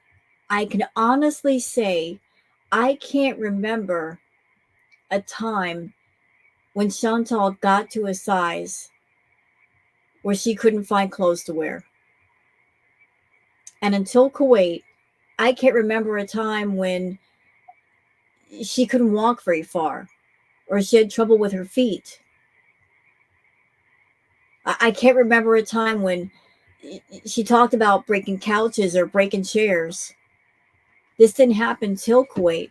I can honestly say I can't remember a time when Chantal got to a size where she couldn't find clothes to wear. And until Kuwait, I can't remember a time when she couldn't walk very far or she had trouble with her feet. I can't remember a time when she talked about breaking couches or breaking chairs. This didn't happen till Kuwait.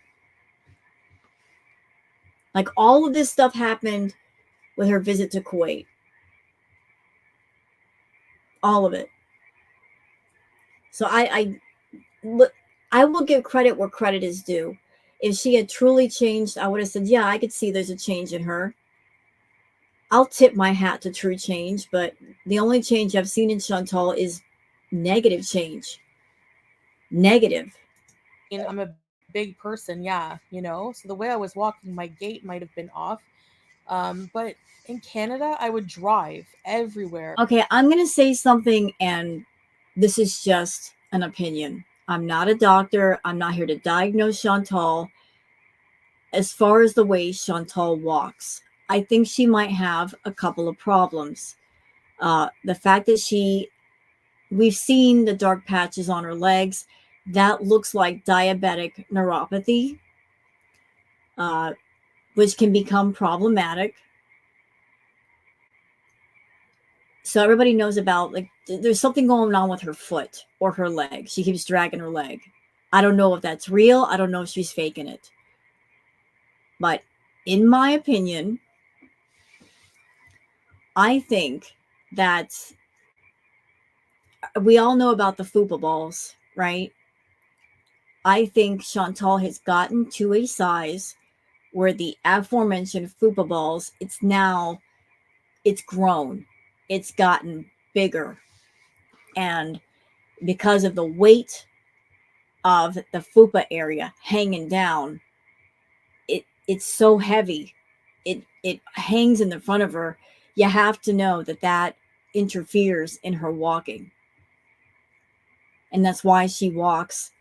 Like all of this stuff happened with her visit to Kuwait. All of it. So I will give credit where credit is due. If she had truly changed, I would have said, yeah, I could see there's a change in her. I'll tip my hat to true change, but the only change I've seen in Chantal is negative change. Negative. I'm a big person, yeah, you know. So the way I was walking, my gait might have been off. But in Canada, I would drive everywhere. Okay, I'm going to say something, and this is just an opinion. I'm not a doctor. I'm not here to diagnose Chantal. As far as the way Chantal walks, I think she might have a couple of problems. The fact that we've seen the dark patches on her legs, that looks like diabetic neuropathy, uh, which can become problematic. So everybody knows about, like, there's something going on with her foot or her leg. She keeps dragging her leg. I don't know if that's real. I don't know if she's faking it. But in my opinion, I think that we all know about the fupa balls, right? I think Chantal has gotten to a size where the aforementioned fupa balls, it's grown. It's gotten bigger. And because of the weight of the fupa area hanging down, it's so heavy. It hangs in the front of her. You have to know that interferes in her walking. And that's why she walks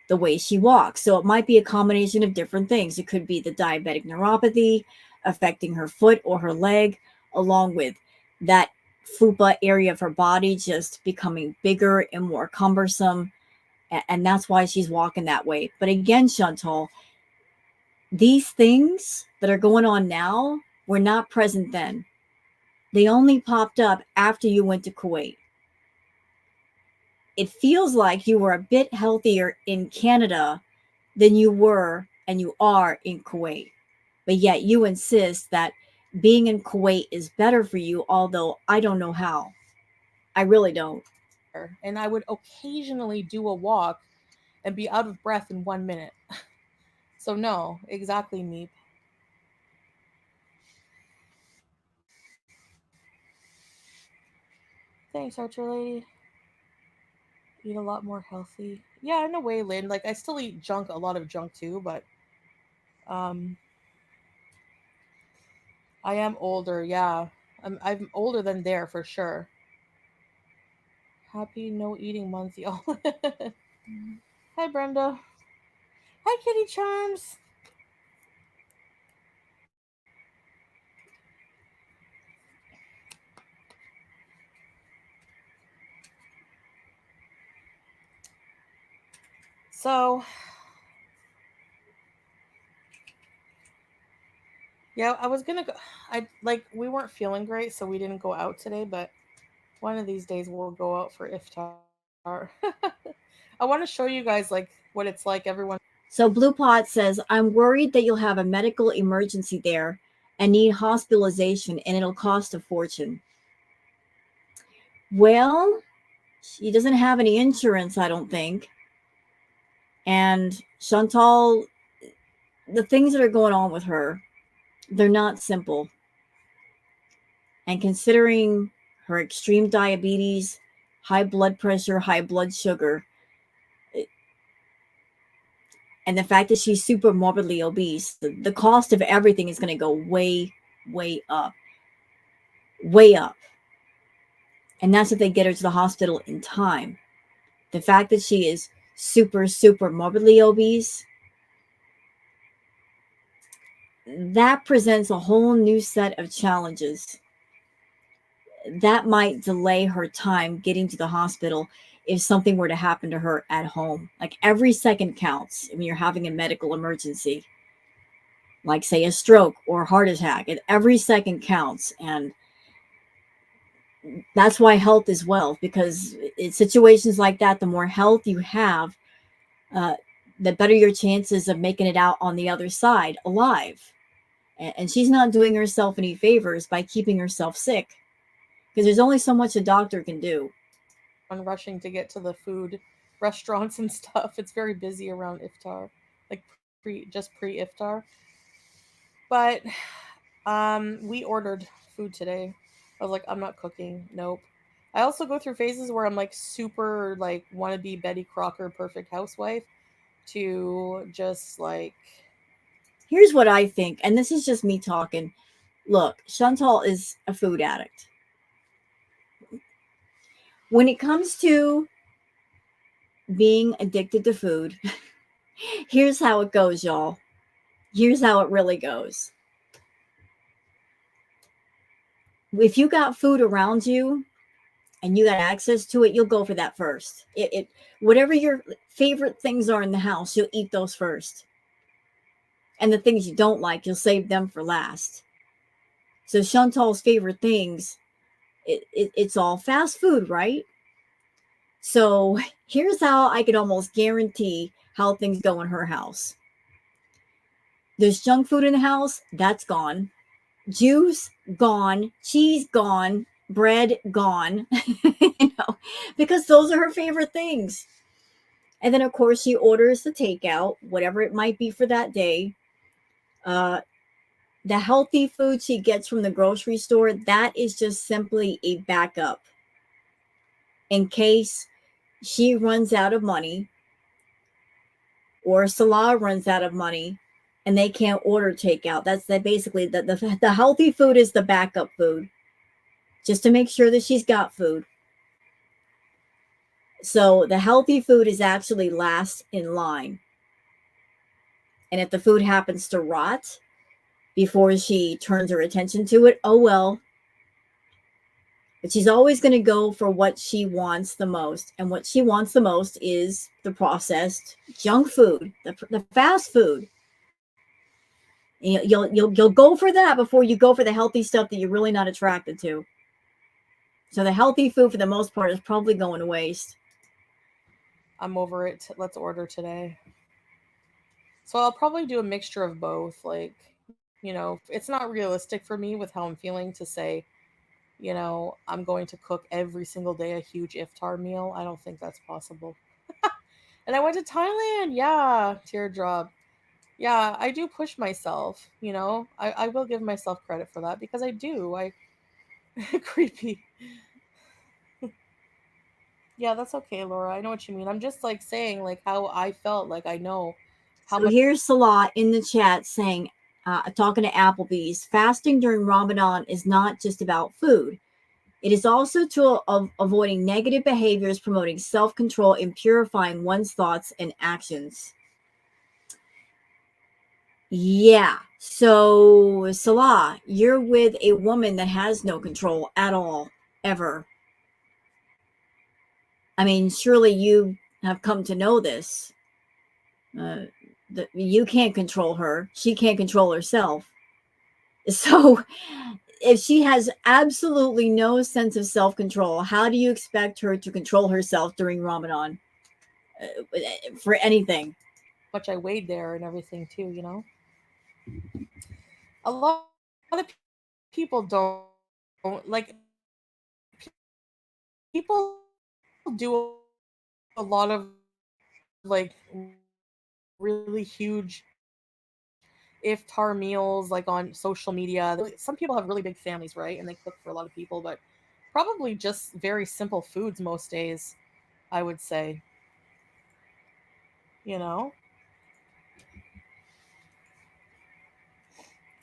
the way she walks. So it might be a combination of different things. It could be the diabetic neuropathy affecting her foot or her leg, along with that fupa area of her body just becoming bigger and more cumbersome. And that's why she's walking that way. But again, Chantal, these things that are going on now were not present then. They only popped up after you went to Kuwait. It feels like you were a bit healthier in Canada than you were and you are in Kuwait. But yet you insist that being in Kuwait is better for you, although I don't know how. I really don't. And I would occasionally do a walk and be out of breath in 1 minute. So no, exactly, Meep. Thanks, Archer Lady. Eat a lot more healthy. Yeah, in a way, Lynn. Like I still eat junk, a lot of junk too, but um, I am older. Yeah, I'm older than there for sure. Happy no eating month, y'all. Hi, Brenda. Hi, Kitty Charms. So, yeah, I was gonna go. I like we weren't feeling great, so we didn't go out today. But one of these days we'll go out for iftar. I want to show you guys like what it's like. Everyone. So Blue Pot says, I'm worried that you'll have a medical emergency there and need hospitalization, and it'll cost a fortune. Well, she doesn't have any insurance, I don't think. And Chantal, the things that are going on with her, they're not simple. And considering her extreme diabetes, high blood pressure, high blood sugar, and the fact that she's super morbidly obese, the cost of everything is going to go way, way up. Way up. And that's if they get her to the hospital in time. The fact that she is super, super morbidly obese, that presents a whole new set of challenges. That might delay her time getting to the hospital if something were to happen to her at home. Like every second counts when you're having a medical emergency, like say a stroke or a heart attack, and every second counts. And that's why health is wealth, because in situations like that, the more health you have, the better your chances of making it out on the other side alive. And she's not doing herself any favors by keeping herself sick, because there's only so much a doctor can do. On rushing to get to the food restaurants and stuff. It's very busy around iftar, like pre iftar. But we ordered food today. I was like, I'm not cooking. Nope. I also go through phases where I'm like super like want to be Betty Crocker, perfect housewife, to just like Here's what I think, and this is just me talking. Look, Chantal is a food addict. When it comes to being addicted to food, here's how it goes, y'all. Here's how it really goes. If you got food around you and you got access to it, you'll go for that first. Whatever your favorite things are in the house, you'll eat those first. And the things you don't like, you'll save them for last. So Chantal's favorite things, it's all fast food, right? So here's how I can almost guarantee how things go in her house. There's junk food in the house, that's gone. Juice gone, cheese gone, bread gone. Because those are her favorite things. And then of course she orders the takeout, whatever it might be for that day. The healthy food she gets from the grocery store, that is just simply a backup in case she runs out of money or Salah runs out of money and they can't order takeout. That's basically the healthy food is the backup food, just to make sure that she's got food. So the healthy food is actually last in line. And if the food happens to rot before she turns her attention to it, oh well. But she's always going to go for what she wants the most. And what she wants the most is the processed junk food, the fast food. You'll go for that before you go for the healthy stuff that you're really not attracted to. So the healthy food, for the most part, is probably going to waste. I'm over it. Let's order today. So I'll probably do a mixture of both. Like, it's not realistic for me with how I'm feeling to say, I'm going to cook every single day a huge iftar meal. I don't think that's possible. And I went to Thailand. Yeah, teardrop. Yeah, I do push myself, I will give myself credit for that because I do. Creepy. Yeah, that's okay, Laura. I know what you mean. I'm just like saying like how I felt. Like I know how So much. here's Salah in the chat saying, talking to Applebee's, fasting during Ramadan is not just about food. It is also to avoiding negative behaviors, promoting self-control, and purifying one's thoughts and actions. Yeah. So, Salah, you're with a woman that has no control at all, ever. I mean, surely you have come to know this. You can't control her. She can't control herself. So, if she has absolutely no sense of self-control, how do you expect her to control herself during Ramadan? For anything? Much I weighed there and everything too. A lot of people don't like people do a lot of like really huge iftar meals like on social media. Some people have really big families, right? And they cook for a lot of people, but probably just very simple foods most days, I would say. You know?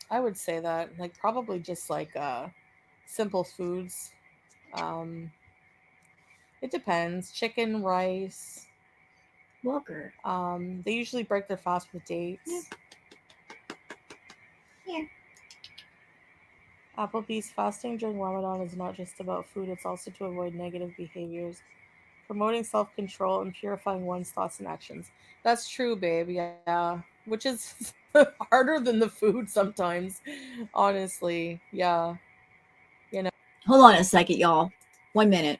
I would say that. Like probably just like simple foods. Um it depends. Chicken, rice. Walker. They usually break their fast with dates. Yeah. Applebee's fasting during Ramadan is not just about food, it's also to avoid negative behaviors, promoting self control, and purifying one's thoughts and actions. That's true, babe, yeah. Which is harder than the food sometimes, honestly. Yeah, you Hold on a second, y'all. 1 minute.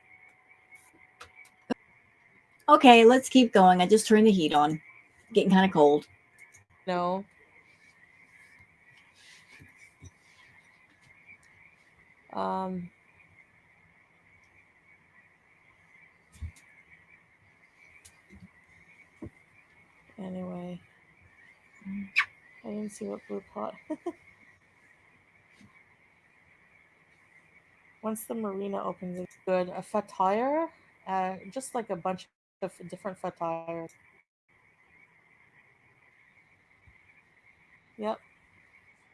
Okay, let's keep going. I just turned the heat on. Getting kind of cold. know. Um, anyway, I didn't see what blue pot. Once the marina opens, it's good. A fatire, just like a bunch of different fatires. Yep.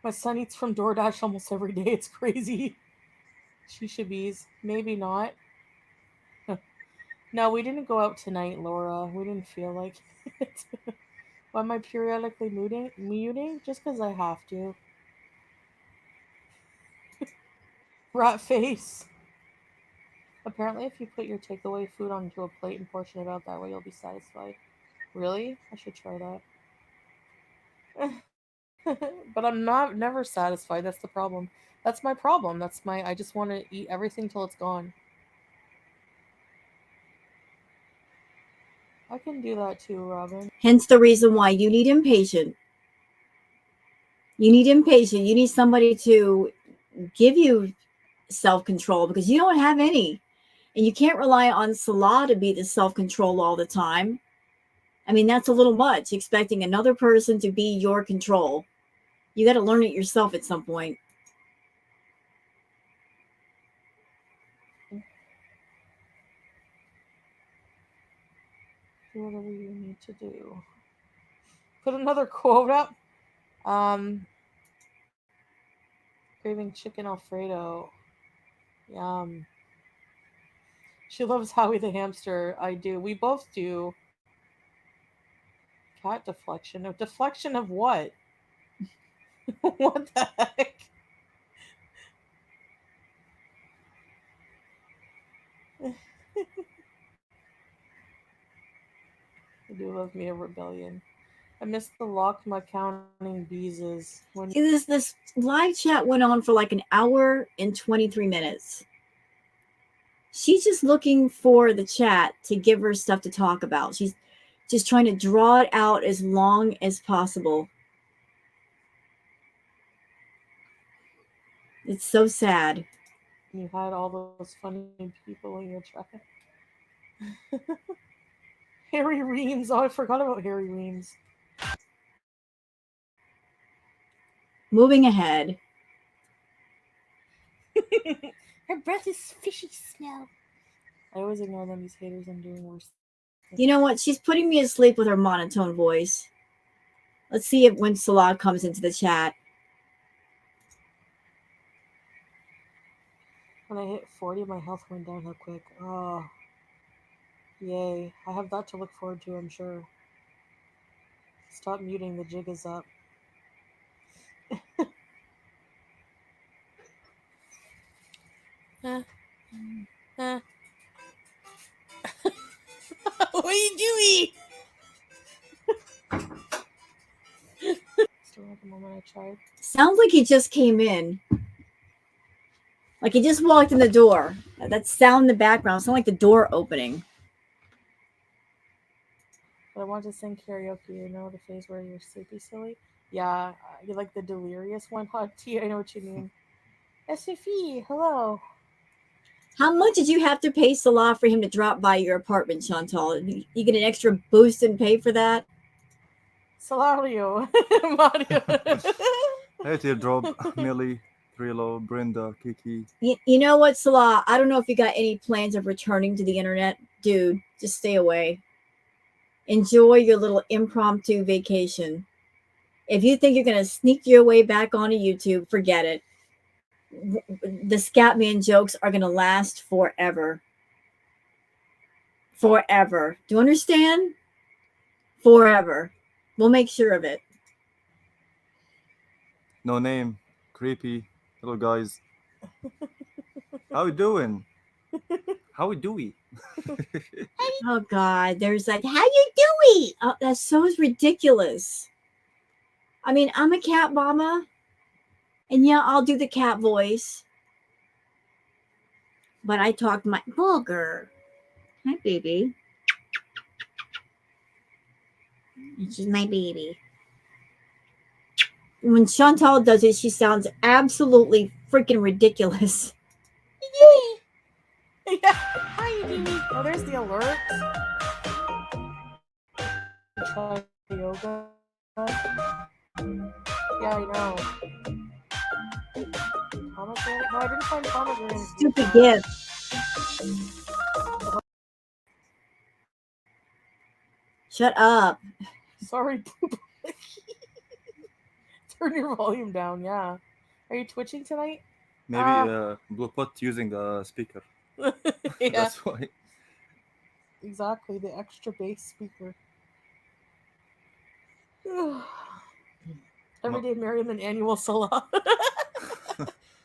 My son eats from DoorDash almost every day. It's crazy. Shishabees. Maybe not. No, we didn't go out tonight, Laura. We didn't feel like it. Why am I periodically muting? Just because I have to. Rat face. Apparently, if you put your takeaway food onto a plate and portion it out that way, you'll be satisfied. Really? I should try that. But I'm never satisfied. That's the problem. That's my problem. I just want to eat everything till it's gone. I can do that too, Robin. Hence the reason why you need impatient. You need impatient. You need somebody to give you self control because you don't have any. And you can't rely on Salah to be the self control all the time. I mean, that's a little much, expecting another person to be your control. You got to learn it yourself at some point. Do whatever you need to do. Put another quote up. Um, craving chicken Alfredo. Yum. She loves Howie the hamster. I do. We both do. Cat deflection. A deflection of what? What the heck? I do love me a rebellion. I missed the Lockma counting beeses when This live chat went on for like an hour and 23 minutes. She's just looking for the chat to give her stuff to talk about. She's just trying to draw it out as long as possible. It's so sad. you had all those funny people in your chat. Harry Reams. Oh, I forgot about Harry Reams. Moving ahead. Her breath is fishy smell. I always ignore them. These haters, I'm doing worse. You know what? She's putting me asleep with her monotone voice. Let's see if when Salah comes into the chat. When I hit 40, my health went downhill quick. Oh, yay. I have that to look forward to, I'm sure. Stop muting, the jig is up. Huh? Huh? What are you doing? Still at the moment I tried. Sounds like he just came in. Like he just walked in the door. That sound in the background sounds like the door opening. But I want to sing karaoke, you know, the phase where you're sleepy silly. Yeah, you like the delirious one, hot tea. I know what you mean. SFE, hello. How much did you have to pay Salah for him to drop by your apartment, Chantal? You get an extra boost and pay for that? Salario. Mario. Hey, Teardrop, Millie, Trilo, Brenda, Kiki. You know what, Salah? I don't know if you got any plans of returning to the internet. Dude, just stay away. Enjoy your little impromptu vacation. If you think you're going to sneak your way back onto YouTube, forget it. The Scatman jokes are going to last forever. Forever. Do you understand? Forever. We'll make sure of it. No name, creepy, little guys. How we doing? How we doing? Oh God, there's like, how you doing? Oh, that's so ridiculous. I mean, I'm a cat mama, and yeah, I'll do the cat voice, but I talk my Bulger. Hi, baby. She's my baby. When Chantal does it, she sounds absolutely freaking ridiculous. Yeah. Hi, Edie. Oh, there's the alert. Try yoga. Yeah, I know. Pomegranate? No, I didn't find pomegranate. Stupid gift. Shut up. Sorry, poop. Turn your volume down, yeah. Are you twitching tonight? Maybe Blue Pot using a speaker. Yeah, That's why. exactly. The extra bass speaker. Everyday Merriman annual Salah.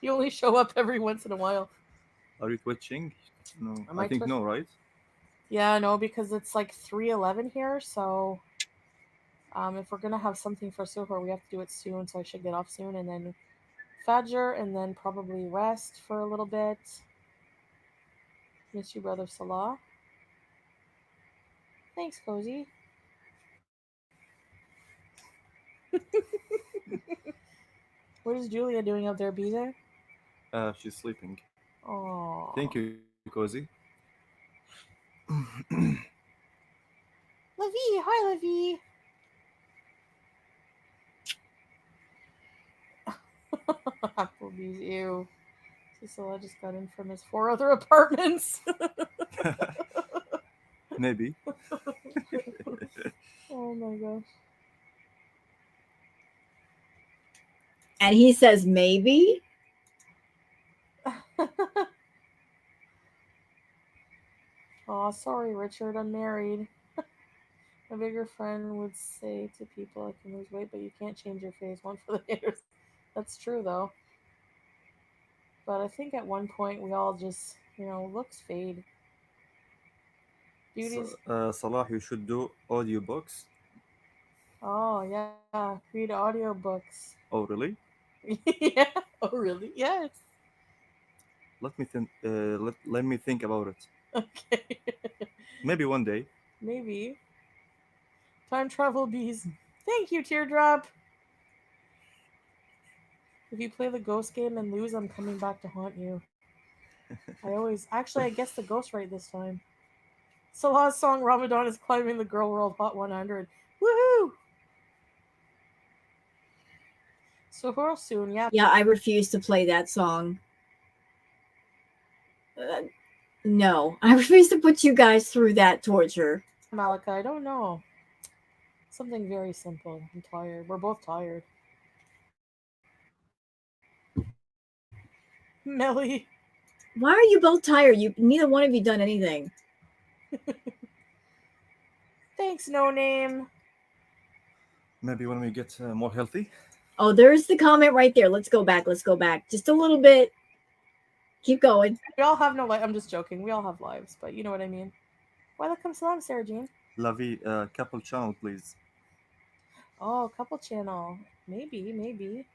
You only show up every once in a while. Are you twitching? No, Am I I think no, right? Yeah, no, because it's like 3:11 here, so if we're gonna have something for Suhor, we have to do it soon, so I should get off soon, and then Fajr, and then probably rest for a little bit. Miss you, brother Salah. Thanks, Cozy. What is Julia doing up there, Bize? She's sleeping. Oh, Thank you, Cozy. Levi, hi, Levi. Applebee's, ew. Salah just got in from his 4 other apartments. Maybe. Oh my gosh. And he says, maybe? Oh, sorry, Richard, I'm married. A bigger friend would say to people, I can lose weight, but you can't change your face. One for the haters. That's true, though. But I think at one point we all just, looks fade. Beauty's. Salah, you should do audiobooks. Oh, yeah. Read audiobooks. Oh, really? Yeah. Oh, really? Yes. Let me think. Let me think about it. Okay. Maybe one day. Maybe. Time travel bees. Thank you, Teardrop. If you play the ghost game and lose, I'm coming back to haunt you. Actually, I guess the ghost right this time. Salah's song Ramadan is climbing the Girl World Hot 100. Woohoo! So soon, yeah. Yeah, I refuse to play that song. No, I refuse to put you guys through that torture. Malika, I don't know. Something very simple. I'm tired. We're both tired. Melly. Why are you both tired? Neither one of you done anything. Thanks, no name. Maybe when we get more healthy. Oh, there's the comment right there. Let's go back. Let's go back. Just a little bit. Keep going. We all have no life. I'm just joking. We all have lives, but you know what I mean. Welcome salam, Sarah Jean. Lavi, couple channel, please. Oh, couple channel. Maybe.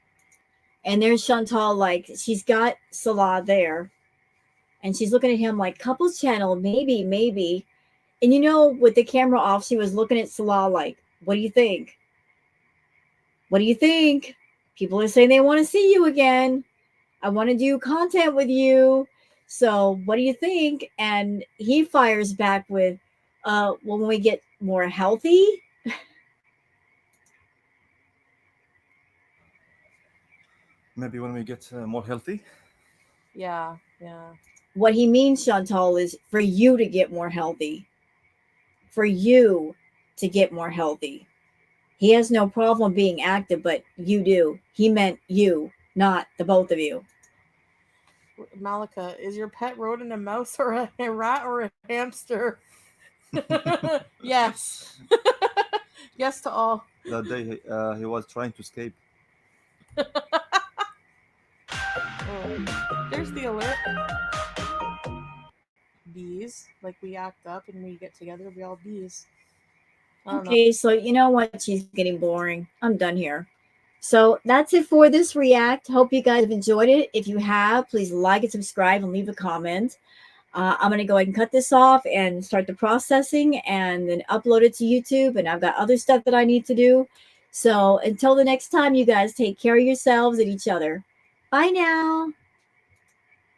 And there's Chantal, like, she's got Salah there. And she's looking at him like, couples channel, maybe. And with the camera off, she was looking at Salah like, what do you think? What do you think? People are saying they want to see you again. I want to do content with you. So what do you think? And he fires back with, when we get more healthy. Maybe when we get more healthy. Yeah, yeah. What he means, Chantal, is for you to get more healthy. For you to get more healthy. He has no problem being active, but you do. He meant you, not the both of you. Malika, is your pet rodent a mouse or a rat or a hamster? Yes. Yes to all. That day he was trying to escape. Oh, there's the alert. Bees. Like we act up and we get together, we all bees. I don't know. Okay, so you know what? She's getting boring. I'm done here. So that's it for this react. Hope you guys have enjoyed it. If you have, please like and subscribe and leave a comment. I'm going to go ahead and cut this off and start the processing and then upload it to YouTube. And I've got other stuff that I need to do. So until the next time, you guys take care of yourselves and each other. Bye now.